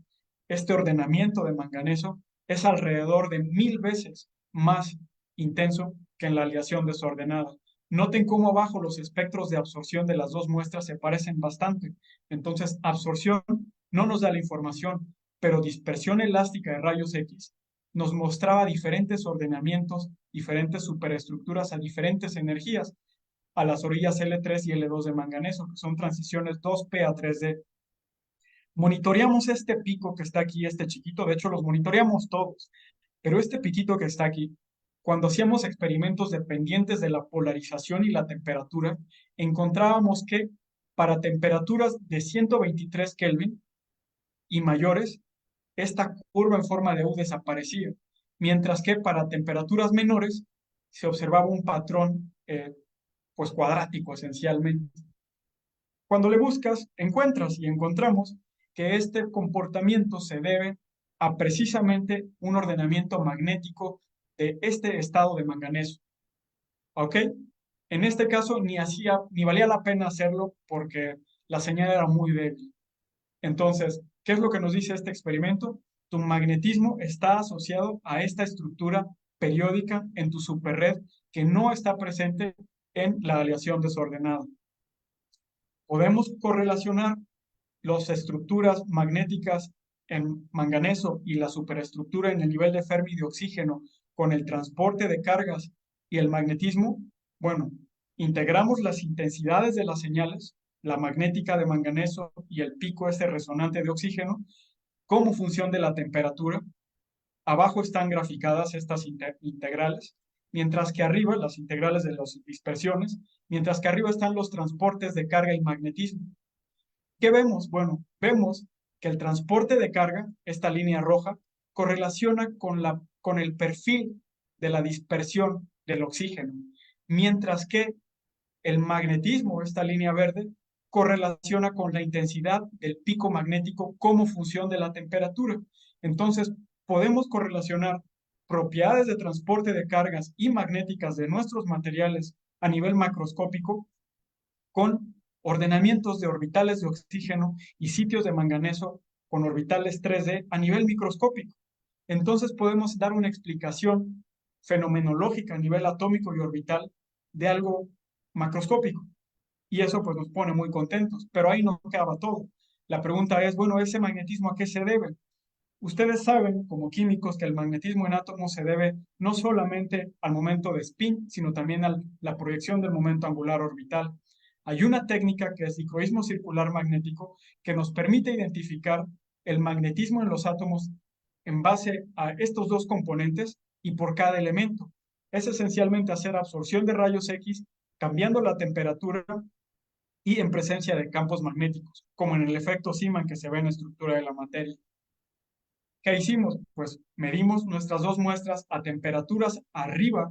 Speaker 1: este ordenamiento de manganeso, es alrededor de 1.000 veces más intenso que en la aleación desordenada. Noten cómo abajo los espectros de absorción de las dos muestras se parecen bastante. Entonces, absorción no nos da la información, pero dispersión elástica de rayos X nos mostraba diferentes ordenamientos, diferentes superestructuras a diferentes energías a las orillas L3 y L2 de manganeso, que son transiciones 2P a 3D. Monitoreamos este pico que está aquí, este chiquito, de hecho los monitoreamos todos, pero este piquito que está aquí, cuando hacíamos experimentos dependientes de la polarización y la temperatura, encontrábamos que para temperaturas de 123 Kelvin y mayores, esta curva en forma de U desaparecía, mientras que para temperaturas menores se observaba un patrón pues cuadrático esencialmente. Cuando le buscas, encuentras y encontramos que este comportamiento se debe a precisamente un ordenamiento magnético de este estado de manganeso. ¿Ok? En este caso ni valía la pena hacerlo porque la señal era muy débil. Entonces, ¿qué es lo que nos dice este experimento? Tu magnetismo está asociado a esta estructura periódica en tu superred que no está presente en la aleación desordenada. Podemos correlacionar las estructuras magnéticas en manganeso y la superestructura en el nivel de Fermi de oxígeno con el transporte de cargas y el magnetismo. Bueno, integramos las intensidades de las señales, la magnética de manganeso y el pico este resonante de oxígeno, como función de la temperatura. Abajo están graficadas estas integrales, mientras que arriba, las integrales de las dispersiones, mientras que arriba están los transportes de carga y magnetismo. ¿Qué vemos? Bueno, vemos que el transporte de carga, esta línea roja, correlaciona con el perfil de la dispersión del oxígeno, mientras que el magnetismo, esta línea verde, correlaciona con la intensidad del pico magnético como función de la temperatura. Entonces, podemos correlacionar propiedades de transporte de cargas y magnéticas de nuestros materiales a nivel macroscópico con ordenamientos de orbitales de oxígeno y sitios de manganeso con orbitales 3D a nivel microscópico. Entonces podemos dar una explicación fenomenológica a nivel atómico y orbital de algo macroscópico. Y eso pues nos pone muy contentos, pero ahí no acaba todo. La pregunta es, bueno, ¿ese magnetismo a qué se debe? Ustedes saben, como químicos, que el magnetismo en átomos se debe no solamente al momento de spin, sino también a la proyección del momento angular orbital. Hay una técnica que es dicroísmo circular magnético que nos permite identificar el magnetismo en los átomos en base a estos dos componentes y por cada elemento. Es esencialmente hacer absorción de rayos X cambiando la temperatura y en presencia de campos magnéticos, como en el efecto Zeeman que se ve en la estructura de la materia. ¿Qué hicimos? Pues medimos nuestras dos muestras a temperaturas arriba,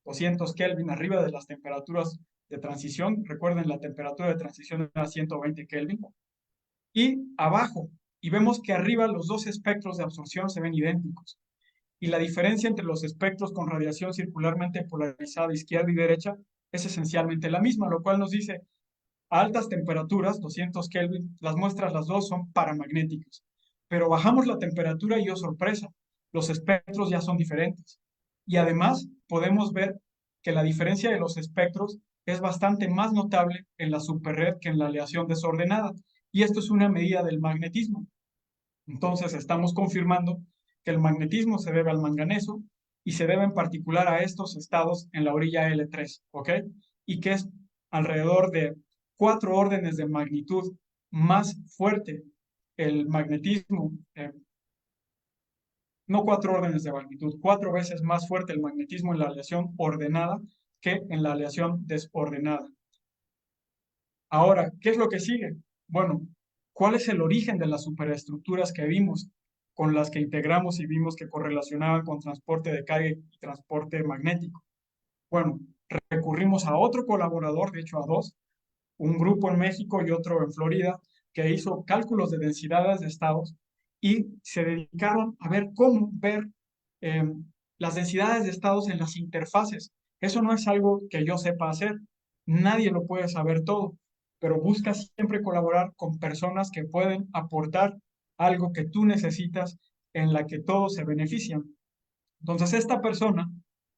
Speaker 1: 200 Kelvin, arriba de las temperaturas de transición. Recuerden, la temperatura de transición era 120 Kelvin. Y abajo, y vemos que arriba los dos espectros de absorción se ven idénticos. Y la diferencia entre los espectros con radiación circularmente polarizada izquierda y derecha es esencialmente la misma, lo cual nos dice a altas temperaturas, 200 Kelvin, las muestras las dos son paramagnéticas. Pero bajamos la temperatura y, oh sorpresa, los espectros ya son diferentes. Y además podemos ver que la diferencia de los espectros es bastante más notable en la superred que en la aleación desordenada. Y esto es una medida del magnetismo. Entonces estamos confirmando que el magnetismo se debe al manganeso y se debe en particular a estos estados en la orilla L3, ¿ok? Y que es alrededor de 4 órdenes de magnitud más fuerte el magnetismo, no 4 órdenes de magnitud, 4 veces más fuerte el magnetismo en la aleación ordenada que en la aleación desordenada. Ahora, ¿qué es lo que sigue? Bueno, ¿cuál es el origen de las superestructuras que vimos, con las que integramos y vimos que correlacionaban con transporte de carga y transporte magnético? Bueno, recurrimos a otro colaborador, de hecho a dos, un grupo en México y otro en Florida, que hizo cálculos de densidades de estados y se dedicaron a ver cómo ver eh, las densidades de estados en las interfaces. Eso no es algo que yo sepa hacer, nadie lo puede saber todo, pero busca siempre colaborar con personas que pueden aportar algo que tú necesitas en la que todos se benefician. Entonces, esta persona,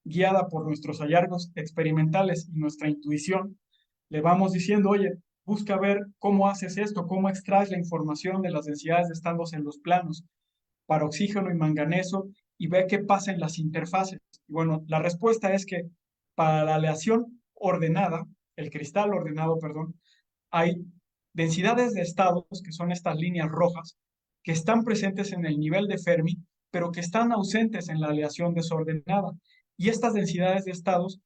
Speaker 1: guiada por nuestros hallazgos experimentales y nuestra intuición, le vamos diciendo, oye, busca ver cómo haces esto, cómo extraes la información de las densidades de estados en los planos para oxígeno y manganeso y ve qué pasa en las interfaces. Y bueno, la respuesta es que para la aleación ordenada, el cristal ordenado, perdón, hay densidades de estados, que son estas líneas rojas, que están presentes en el nivel de Fermi, pero que están ausentes en la aleación desordenada. Y estas densidades de estados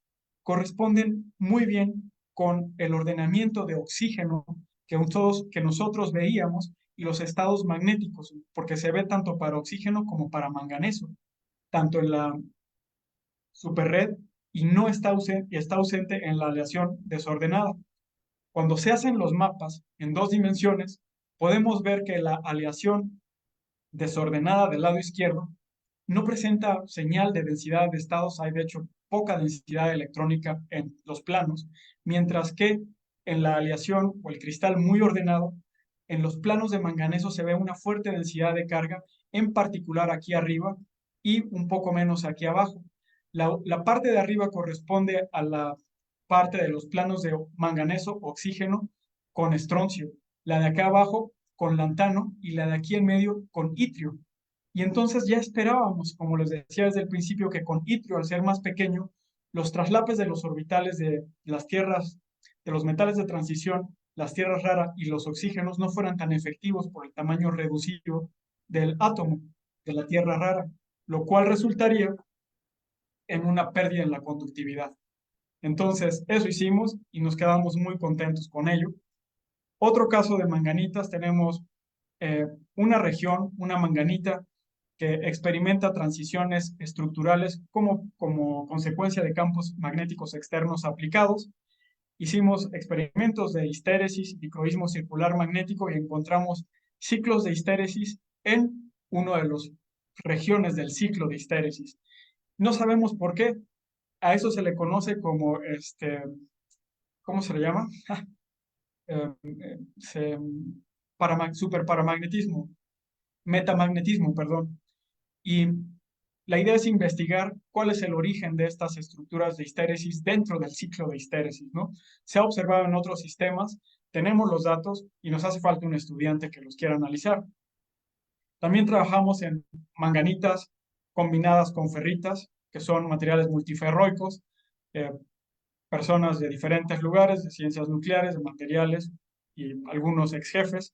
Speaker 1: corresponden muy bien con el ordenamiento de oxígeno que nosotros veíamos y los estados magnéticos, porque se ve tanto para oxígeno como para manganeso, tanto en la superred y no está ausente en la aleación desordenada. Cuando se hacen los mapas en dos dimensiones, podemos ver que la aleación desordenada del lado izquierdo no presenta señal de densidad de estados, hay de hecho poca densidad electrónica en los planos, mientras que en la aleación o el cristal muy ordenado, en los planos de manganeso se ve una fuerte densidad de carga, en particular aquí arriba y un poco menos aquí abajo. La parte de arriba corresponde a la parte de los planos de manganeso, oxígeno, con estroncio. La de acá abajo con lantano y la de aquí en medio con itrio. Y entonces ya esperábamos, como les decía desde el principio, que con itrio, al ser más pequeño, los traslapes de los orbitales de las tierras, de los metales de transición, las tierras raras y los oxígenos no fueran tan efectivos por el tamaño reducido del átomo de la tierra rara, lo cual resultaría en una pérdida en la conductividad. Entonces, eso hicimos y nos quedamos muy contentos con ello. Otro caso de manganitas, tenemos eh, una región, una manganita, que experimenta transiciones estructurales como consecuencia de campos magnéticos externos aplicados. Hicimos experimentos de histéresis y croismo circular magnético y encontramos ciclos de histéresis en una de las regiones del ciclo de histéresis. No sabemos por qué. A eso se le conoce como, ¿cómo se le llama? Se, superparamagnetismo, metamagnetismo, perdón. Y la idea es investigar cuál es el origen de estas estructuras de histéresis dentro del ciclo de histéresis, ¿no? Se ha observado en otros sistemas, tenemos los datos y nos hace falta un estudiante que los quiera analizar. También trabajamos en manganitas combinadas con ferritas, que son materiales multiferroicos, eh, personas de diferentes lugares, de ciencias nucleares, de materiales y algunos ex jefes.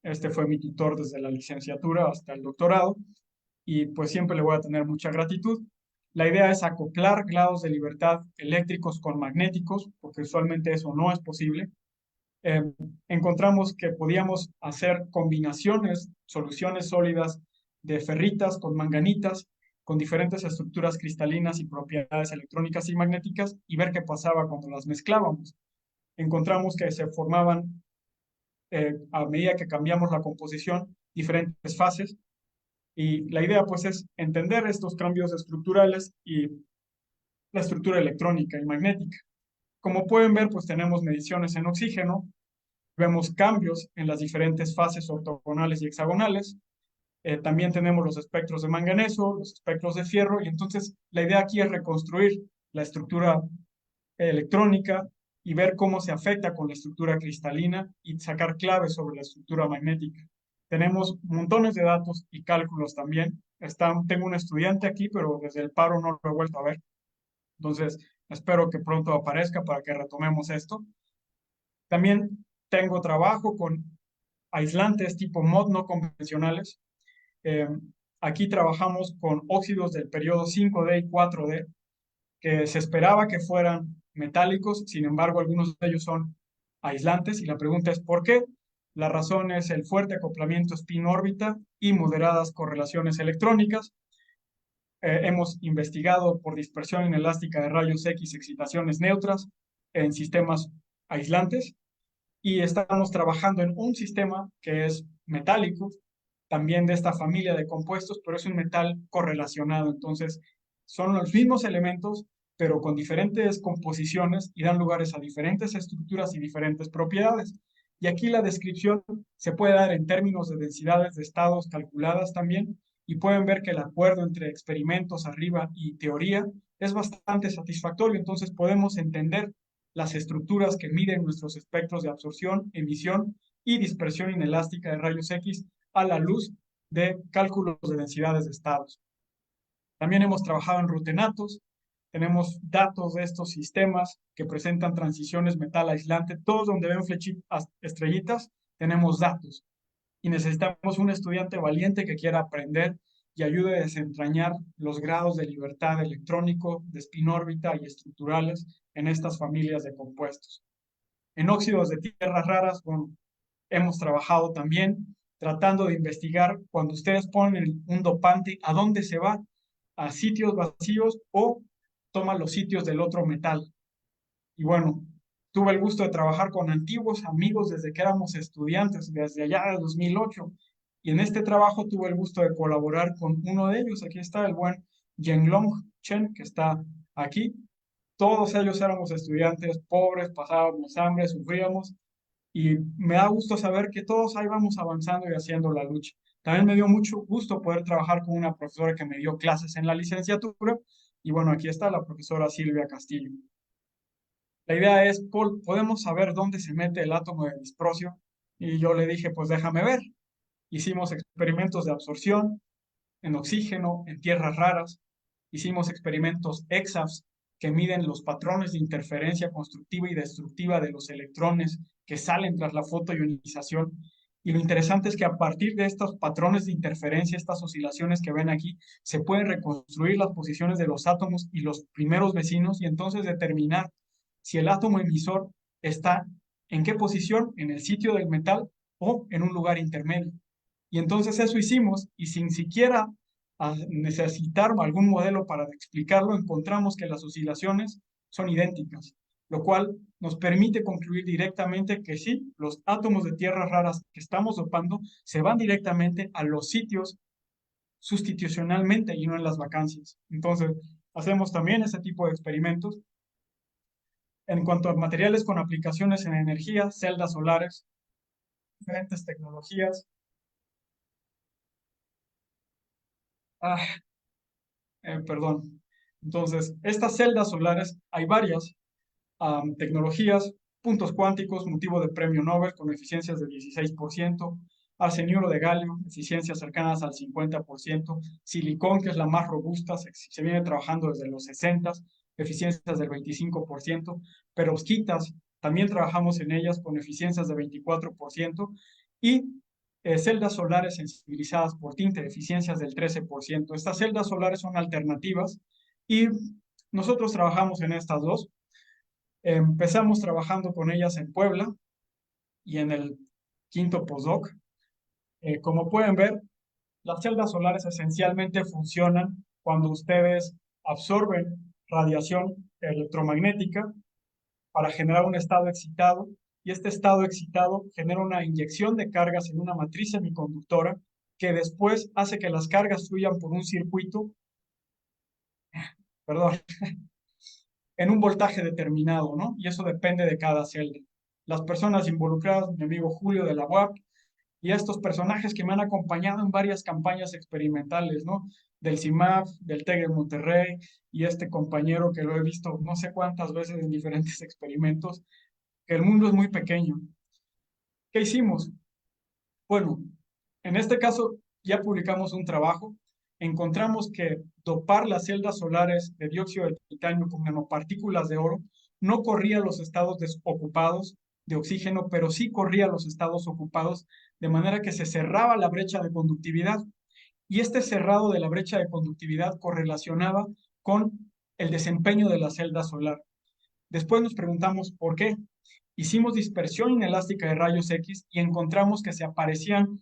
Speaker 1: Este fue mi tutor desde la licenciatura hasta el doctorado y pues siempre le voy a tener mucha gratitud. La idea es acoplar grados de libertad eléctricos con magnéticos, porque usualmente eso no es posible. Eh, Encontramos que podíamos hacer combinaciones, soluciones sólidas de ferritas con manganitas, con diferentes estructuras cristalinas y propiedades electrónicas y magnéticas, y ver qué pasaba cuando las mezclábamos. Encontramos que se formaban, a medida que cambiamos la composición, diferentes fases, y la idea pues es entender estos cambios estructurales y la estructura electrónica y magnética. Como pueden ver, pues tenemos mediciones en oxígeno, vemos cambios en las diferentes fases ortogonales y hexagonales, también tenemos los espectros de manganeso, los espectros de fierro, y entonces la idea aquí es reconstruir la estructura electrónica y ver cómo se afecta con la estructura cristalina y sacar claves sobre la estructura magnética. Tenemos montones de datos y cálculos también. Tengo un estudiante aquí, pero desde el paro no lo he vuelto a ver. Entonces, espero que pronto aparezca para que retomemos esto. También tengo trabajo con aislantes tipo MOD no convencionales. Eh, Aquí trabajamos con óxidos del periodo 5D y 4D, que se esperaba que fueran metálicos, sin embargo, algunos de ellos son aislantes, y la pregunta es ¿por qué? La razón es el fuerte acoplamiento spin-órbita y moderadas correlaciones electrónicas. Hemos investigado por dispersión inelástica de rayos X excitaciones neutras en sistemas aislantes y estamos trabajando en un sistema que es metálico, también de esta familia de compuestos, pero es un metal correlacionado. Entonces, son los mismos elementos, pero con diferentes composiciones y dan lugares a diferentes estructuras y diferentes propiedades. Y aquí la descripción se puede dar en términos de densidades de estados calculadas también, y pueden ver que el acuerdo entre experimentos arriba y teoría es bastante satisfactorio. Entonces podemos entender las estructuras que miden nuestros espectros de absorción, emisión y dispersión inelástica de rayos X a la luz de cálculos de densidades de estados. También hemos trabajado en rutenatos, tenemos datos de estos sistemas que presentan transiciones metal aislante, todos donde ven flechitas, estrellitas, tenemos datos. Y necesitamos un estudiante valiente que quiera aprender y ayude a desentrañar los grados de libertad electrónico, de spin órbita y estructurales en estas familias de compuestos. En óxidos de tierras raras, bueno, hemos trabajado también tratando de investigar cuando ustedes ponen un dopante, ¿a dónde se va? ¿A sitios vacíos o toma los sitios del otro metal? Y bueno, tuve el gusto de trabajar con antiguos amigos desde que éramos estudiantes, desde allá de 2008. Y en este trabajo tuve el gusto de colaborar con uno de ellos. Aquí está el buen Yenglong Chen, que está aquí. Todos ellos éramos estudiantes pobres, pasábamos hambre, sufríamos, y me da gusto saber que todos ahí vamos avanzando y haciendo la lucha. También me dio mucho gusto poder trabajar con una profesora que me dio clases en la licenciatura, y bueno, aquí está la profesora Silvia Castillo. La idea es, Paul, ¿podemos saber dónde se mete el átomo de disprocio? Y yo le dije, pues déjame ver. Hicimos experimentos de absorción en oxígeno, en tierras raras. Hicimos experimentos EXAFS que miden los patrones de interferencia constructiva y destructiva de los electrones que salen tras la fotoionización. Y lo interesante es que a partir de estos patrones de interferencia, estas oscilaciones que ven aquí, se pueden reconstruir las posiciones de los átomos y los primeros vecinos y entonces determinar si el átomo emisor está en qué posición, en el sitio del metal o en un lugar intermedio. Y entonces eso hicimos y sin siquiera necesitar algún modelo para explicarlo, encontramos que las oscilaciones son idénticas, lo cual nos permite concluir directamente que sí, los átomos de tierras raras que estamos dopando se van directamente a los sitios sustitucionalmente y no en las vacancias. Entonces, hacemos también ese tipo de experimentos. En cuanto a materiales con aplicaciones en energía, celdas solares, diferentes tecnologías. Ah, perdón. Entonces, estas celdas solares, hay varias tecnologías, puntos cuánticos, motivo de premio Nobel con eficiencias de 16%, arseniuro de galio, eficiencias cercanas al 50%, silicón, que es la más robusta, se viene trabajando desde los 60, eficiencias del 25%, perovskitas, también trabajamos en ellas con eficiencias de 24%, y celdas solares sensibilizadas por tinte, eficiencias del 13%. Estas celdas solares son alternativas y nosotros trabajamos en estas dos. Empezamos trabajando con ellas en Puebla y en el quinto postdoc. Como pueden ver, las celdas solares esencialmente funcionan cuando ustedes absorben radiación electromagnética para generar un estado excitado, y este estado excitado genera una inyección de cargas en una matriz semiconductora que después hace que las cargas fluyan por un circuito, perdón, en un voltaje determinado, ¿no? Y eso depende de cada celda. Las personas involucradas, mi amigo Julio de la UAP, y estos personajes que me han acompañado en varias campañas experimentales, ¿no? Del CIMAF, del TEC de Monterrey, y este compañero que lo he visto no sé cuántas veces en diferentes experimentos, que el mundo es muy pequeño. ¿Qué hicimos? Bueno, en este caso ya publicamos un trabajo. Encontramos que dopar las celdas solares de dióxido de titanio con nanopartículas de oro no corría los estados desocupados de oxígeno, pero sí corría los estados ocupados, de manera que se cerraba la brecha de conductividad. Y este cerrado de la brecha de conductividad correlacionaba con el desempeño de la celda solar. Después nos preguntamos por qué. hicimos dispersión inelástica de rayos X y encontramos que se aparecían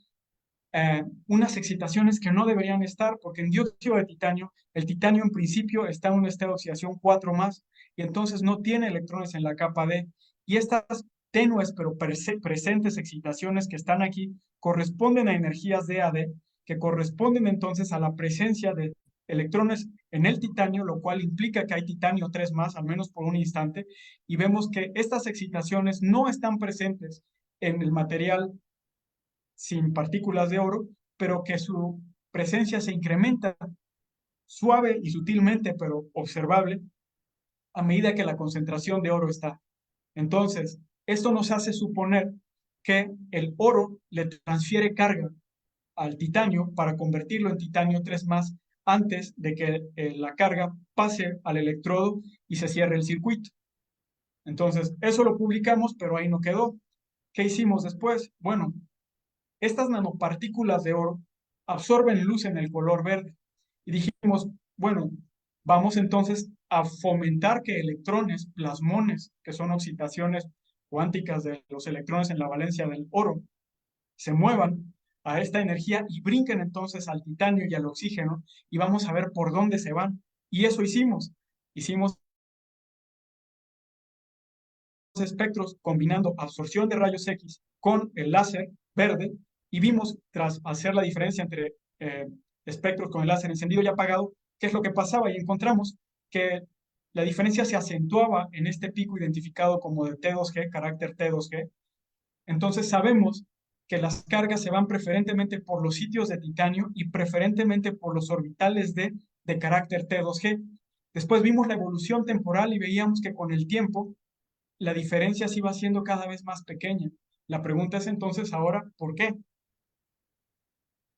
Speaker 1: unas excitaciones que no deberían estar, porque en dióxido de titanio, el titanio en principio está en un estado de oxidación 4 más, y entonces no tiene electrones en la capa D. Y estas tenues pero presentes excitaciones que están aquí corresponden a energías de AD, que corresponden entonces a la presencia de electrones en el titanio, lo cual implica que hay titanio 3 más, al menos por un instante, y vemos que estas excitaciones no están presentes en el material sin partículas de oro, pero que su presencia se incrementa suave y sutilmente, pero observable, a medida que la concentración de oro está. Entonces, esto nos hace suponer que el oro le transfiere carga al titanio para convertirlo en titanio 3 más antes de que la carga pase al electrodo y se cierre el circuito. Entonces, eso lo publicamos, pero ahí no quedó. ¿Qué hicimos después? Bueno, estas nanopartículas de oro absorben luz en el color verde. Y dijimos, bueno, vamos entonces a fomentar que electrones, plasmones, que son oxidaciones cuánticas de los electrones en la valencia del oro, se muevan a esta energía y brinquen entonces al titanio y al oxígeno y vamos a ver por dónde se van. Y eso hicimos. Hicimos espectros combinando absorción de rayos X con el láser verde y vimos, tras hacer la diferencia entre espectros con el láser encendido y apagado, qué es lo que pasaba y encontramos que la diferencia se acentuaba en este pico identificado como de T2G, carácter T2G. Entonces sabemos que las cargas se van preferentemente por los sitios de titanio y preferentemente por los orbitales de carácter T2G. Después vimos la evolución temporal y veíamos que con el tiempo la diferencia se iba siendo cada vez más pequeña. La pregunta es entonces ahora, ¿por qué?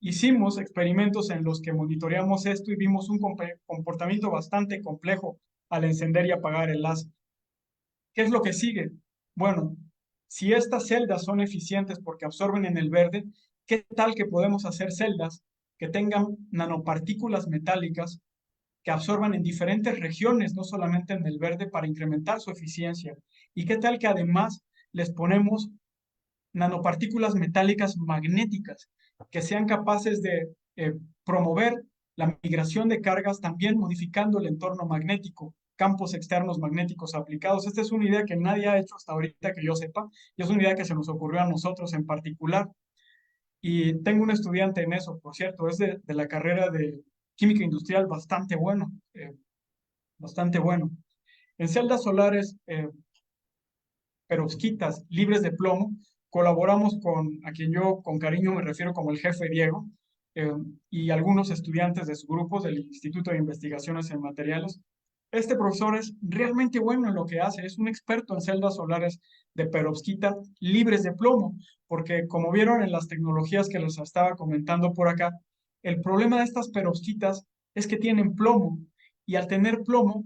Speaker 1: Hicimos experimentos en los que monitoreamos esto y vimos un comportamiento bastante complejo al encender y apagar el láser. ¿Qué es lo que sigue? Bueno, si estas celdas son eficientes porque absorben en el verde, ¿qué tal que podemos hacer celdas que tengan nanopartículas metálicas que absorban en diferentes regiones, no solamente en el verde, para incrementar su eficiencia? ¿Y qué tal que además les ponemos nanopartículas metálicas magnéticas que sean capaces de promover la migración de cargas también modificando el entorno magnético, campos externos magnéticos aplicados? Esta es una idea que nadie ha hecho hasta ahorita que yo sepa, y es una idea que se nos ocurrió a nosotros en particular. Y tengo un estudiante en eso, por cierto, es de la carrera de química industrial bastante bueno, bastante bueno. En celdas solares perovskitas libres de plomo, colaboramos con a quien yo con cariño me refiero como el jefe Diego, eh, y algunos estudiantes de su grupo del Instituto de Investigaciones en Materiales. Este profesor es realmente bueno en lo que hace, es un experto en celdas solares de perovskita libres de plomo, porque como vieron en las tecnologías que les estaba comentando por acá, el problema de estas perovskitas es que tienen plomo, y al tener plomo,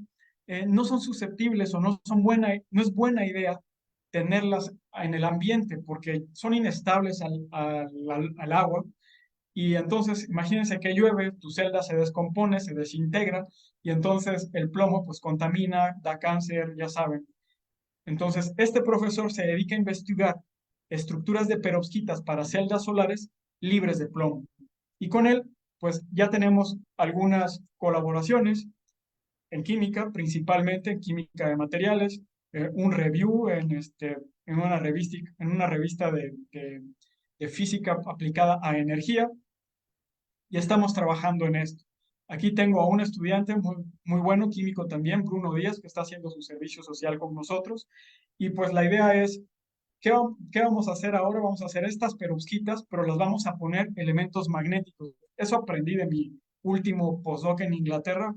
Speaker 1: no son susceptibles o no es buena idea tenerlas en el ambiente porque son inestables al agua. Y entonces, imagínense que llueve, tu celda se descompone, se desintegra, y entonces el plomo pues contamina, da cáncer, ya saben. Entonces, este profesor se dedica a investigar estructuras de perovskitas para celdas solares libres de plomo. Y con él, pues ya tenemos algunas colaboraciones en química, principalmente en química de materiales, un review en una revista de física aplicada a energía, y estamos trabajando en esto. Aquí tengo a un estudiante muy bueno, químico también, Bruno Díaz, que está haciendo su servicio social con nosotros. Y pues la idea es, ¿qué vamos a hacer ahora? Vamos a hacer estas perovskitas, pero las vamos a poner elementos magnéticos. Eso aprendí de mi último postdoc en Inglaterra,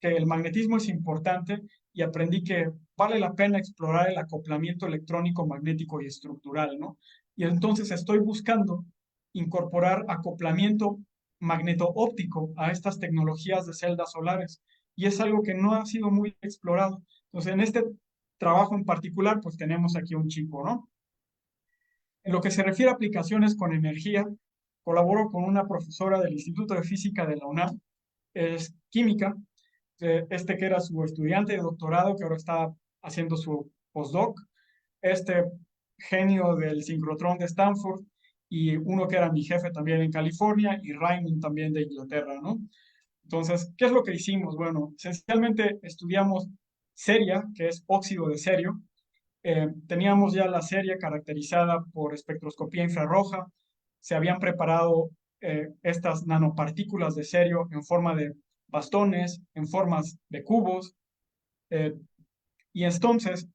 Speaker 1: que el magnetismo es importante, y aprendí que vale la pena explorar el acoplamiento electrónico, magnético y estructural, ¿no? Y entonces estoy buscando incorporar acoplamiento magneto-óptico a estas tecnologías de celdas solares, y es algo que no ha sido muy explorado. Entonces, en este trabajo en particular, pues tenemos aquí un chico, ¿no? En lo que se refiere a aplicaciones con energía, colaboro con una profesora del Instituto de Física de la UNAM, es química, que era su estudiante de doctorado, que ahora está haciendo su postdoc. este genio del sincrotrón de Stanford y uno que era mi jefe también en California y Raymond también de Inglaterra, ¿no? Entonces, ¿qué es lo que hicimos? Bueno, esencialmente estudiamos ceria, que es óxido de cerio. Teníamos ya la serie caracterizada por espectroscopía infrarroja. Se habían preparado estas nanopartículas de cerio en forma de bastones, en formas de cubos. eh, y entonces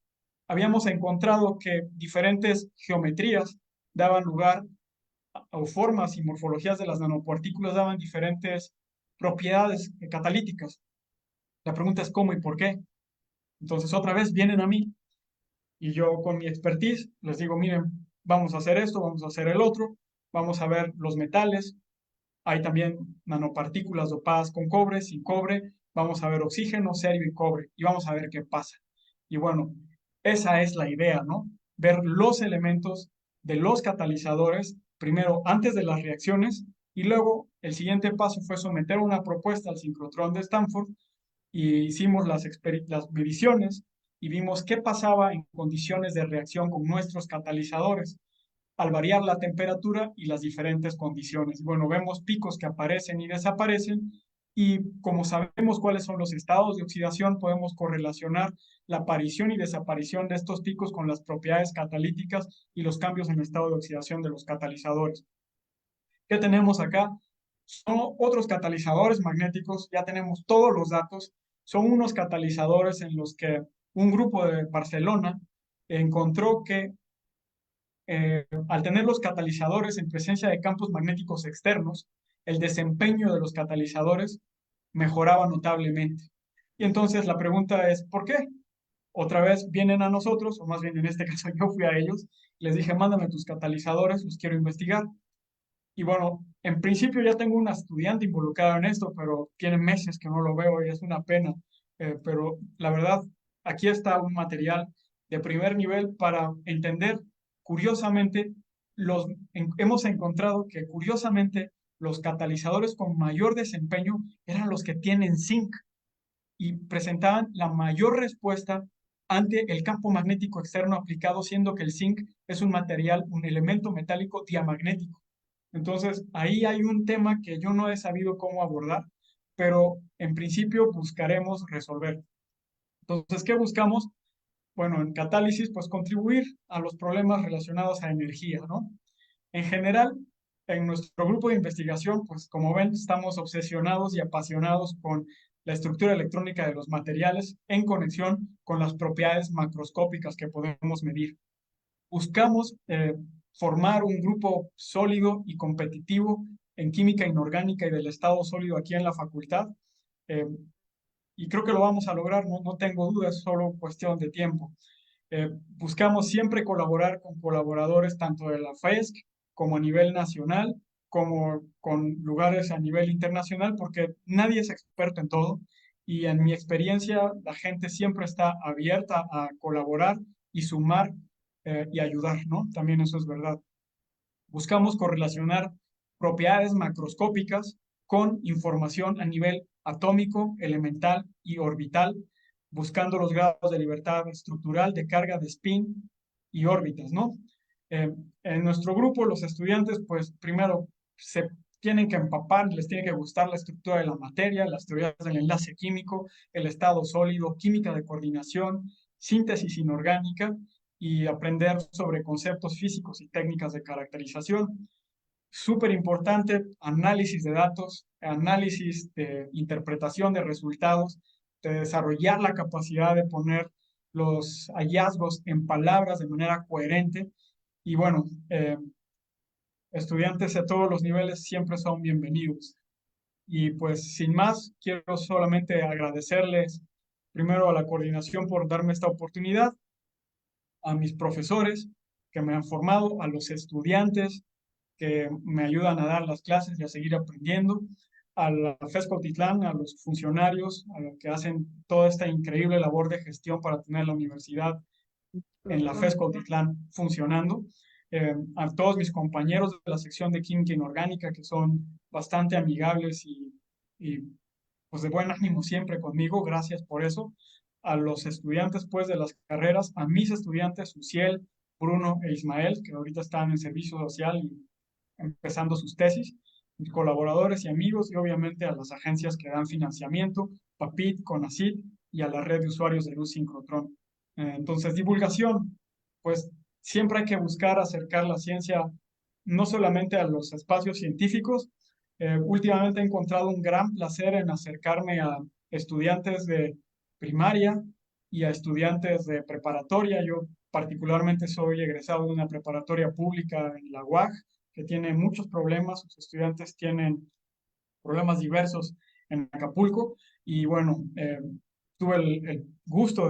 Speaker 1: habíamos encontrado que diferentes geometrías daban lugar o formas y morfologías de las nanopartículas daban diferentes propiedades catalíticas. La pregunta es cómo y por qué. Entonces otra vez vienen a mí y yo con mi expertise les digo, miren, vamos a hacer esto, vamos a hacer el otro, vamos a ver los metales, hay también nanopartículas dopadas con cobre, sin cobre, vamos a ver oxígeno, serio y cobre y vamos a ver qué pasa. Y bueno, esa es la idea, ¿no? Ver los elementos de los catalizadores, primero antes de las reacciones y luego el siguiente paso fue someter una propuesta al sincrotrón de Stanford y hicimos las mediciones y vimos qué pasaba en condiciones de reacción con nuestros catalizadores al variar la temperatura y las diferentes condiciones. Bueno, vemos picos que aparecen y desaparecen y como sabemos cuáles son los estados de oxidación, podemos correlacionar la aparición y desaparición de estos picos con las propiedades catalíticas y los cambios en el estado de oxidación de los catalizadores. ¿Qué tenemos acá? Son otros catalizadores magnéticos, ya tenemos todos los datos, son unos catalizadores en los que un grupo de Barcelona encontró que al tener los catalizadores en presencia de campos magnéticos externos, el desempeño de los catalizadores mejoraba notablemente. Y entonces la pregunta es, ¿por qué? Otra vez vienen a nosotros, o más bien en este caso yo fui a ellos, les dije, mándame tus catalizadores, los quiero investigar. Y bueno, en principio ya tengo una estudiante involucrada en esto, pero tiene meses que no lo veo y es una pena. Pero la verdad, aquí está un material de primer nivel para entender, curiosamente, hemos encontrado que curiosamente los catalizadores con mayor desempeño eran los que tienen zinc y presentaban la mayor respuesta ante el campo magnético externo aplicado, siendo que el zinc es un material, un elemento metálico diamagnético. Entonces, ahí hay un tema que yo no he sabido cómo abordar, pero en principio buscaremos resolver. Entonces, ¿qué buscamos? Bueno, en catálisis, pues contribuir a los problemas relacionados a energía, ¿no? En general, en nuestro grupo de investigación, pues como ven, estamos obsesionados y apasionados con la estructura electrónica de los materiales en conexión con las propiedades macroscópicas que podemos medir. Buscamos formar un grupo sólido y competitivo en química inorgánica y del estado sólido aquí en la facultad. eh, y creo que lo vamos a lograr, no tengo dudas, es solo cuestión de tiempo. Buscamos siempre colaborar con colaboradores tanto de la FESC como a nivel nacional, como con lugares a nivel internacional, porque nadie es experto en todo y en mi experiencia la gente siempre está abierta a colaborar y sumar y ayudar, ¿no? También eso es verdad. Buscamos correlacionar propiedades macroscópicas con información a nivel atómico, elemental y orbital, buscando los grados de libertad estructural, de carga, de spin y órbitas, ¿no? En nuestro grupo, los estudiantes, pues primero se tienen que empapar, les tiene que gustar la estructura de la materia, las teorías del enlace químico, el estado sólido, química de coordinación, síntesis inorgánica y aprender sobre conceptos físicos y técnicas de caracterización. Súper importante, análisis de datos, análisis de interpretación de resultados, de desarrollar la capacidad de poner los hallazgos en palabras de manera coherente. Y bueno, estudiantes de todos los niveles siempre son bienvenidos. Y pues sin más, quiero solamente agradecerles primero a la coordinación por darme esta oportunidad, a mis profesores que me han formado, a los estudiantes que me ayudan a dar las clases y a seguir aprendiendo, a la FESCO Titlán, a los funcionarios a los que hacen toda esta increíble labor de gestión para tener la universidad en la FESCO Titlán funcionando, a todos mis compañeros de la sección de química inorgánica que son bastante amigables y pues de buen ánimo siempre conmigo, gracias por eso, a los estudiantes pues de las carreras, a mis estudiantes, Uciel, Bruno e Ismael, que ahorita están en servicio social y empezando sus tesis, mis colaboradores y amigos, y obviamente a las agencias que dan financiamiento, PAPIT, CONACYT y a la red de usuarios de luz sincrotrón. Entonces, divulgación, pues siempre hay que buscar acercar la ciencia no solamente a los espacios científicos. Últimamente he encontrado un gran placer en acercarme a estudiantes de primaria y a estudiantes de preparatoria. Yo particularmente soy egresado de una preparatoria pública en la UAG, que tiene muchos problemas, sus estudiantes tienen problemas diversos en Acapulco y bueno, tuve el gusto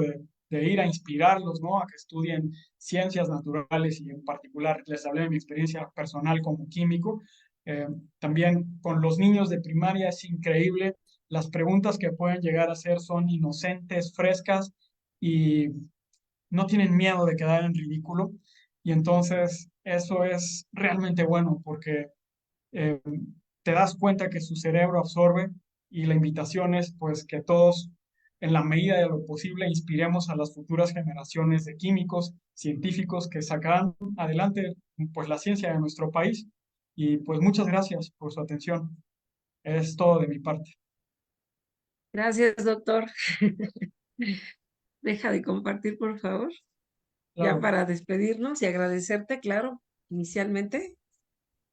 Speaker 1: de ir a inspirarlos, ¿no? A que estudien ciencias naturales y en particular les hablé de mi experiencia personal como químico. Eh, También con los niños de primaria es increíble, las preguntas que pueden llegar a ser son inocentes, frescas y no tienen miedo de quedar en ridículo. Y entonces eso es realmente bueno porque eh, te das cuenta que su cerebro absorbe y la invitación es pues que todos en la medida de lo posible inspiremos a las futuras generaciones de químicos, científicos que sacarán adelante pues la ciencia de nuestro país. Y pues muchas gracias por su atención. Es todo de mi parte.
Speaker 2: Gracias, doctor. Deja de compartir, por favor, ya
Speaker 1: Claro,
Speaker 2: para despedirnos y agradecerte, claro, inicialmente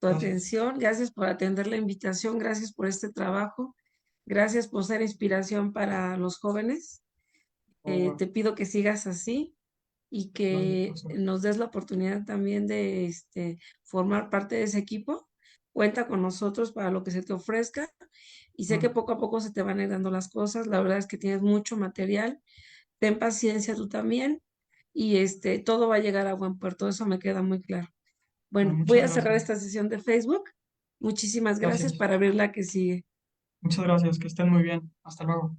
Speaker 2: tu
Speaker 1: gracias.
Speaker 2: atención. Gracias por atender la invitación, gracias por este trabajo, gracias por ser inspiración para los jóvenes.
Speaker 1: Oh, wow.
Speaker 2: Te pido que sigas así y
Speaker 1: Gracias,
Speaker 2: que
Speaker 1: profesor.
Speaker 2: nos des la oportunidad también de formar parte de ese equipo. Cuenta con nosotros para lo que se te ofrezca y sé que
Speaker 1: Mm,
Speaker 2: poco a poco se te van a ir dando las cosas. La verdad es que tienes mucho material. Ten paciencia tú también y todo va a llegar a buen puerto. Eso me queda muy claro. Bueno, voy
Speaker 1: muchas
Speaker 2: a cerrar
Speaker 1: gracias.
Speaker 2: esta sesión de Facebook. Muchísimas gracias
Speaker 1: Gracias.
Speaker 2: para abrir la que sigue.
Speaker 1: Muchas gracias. Que estén muy bien. Hasta luego.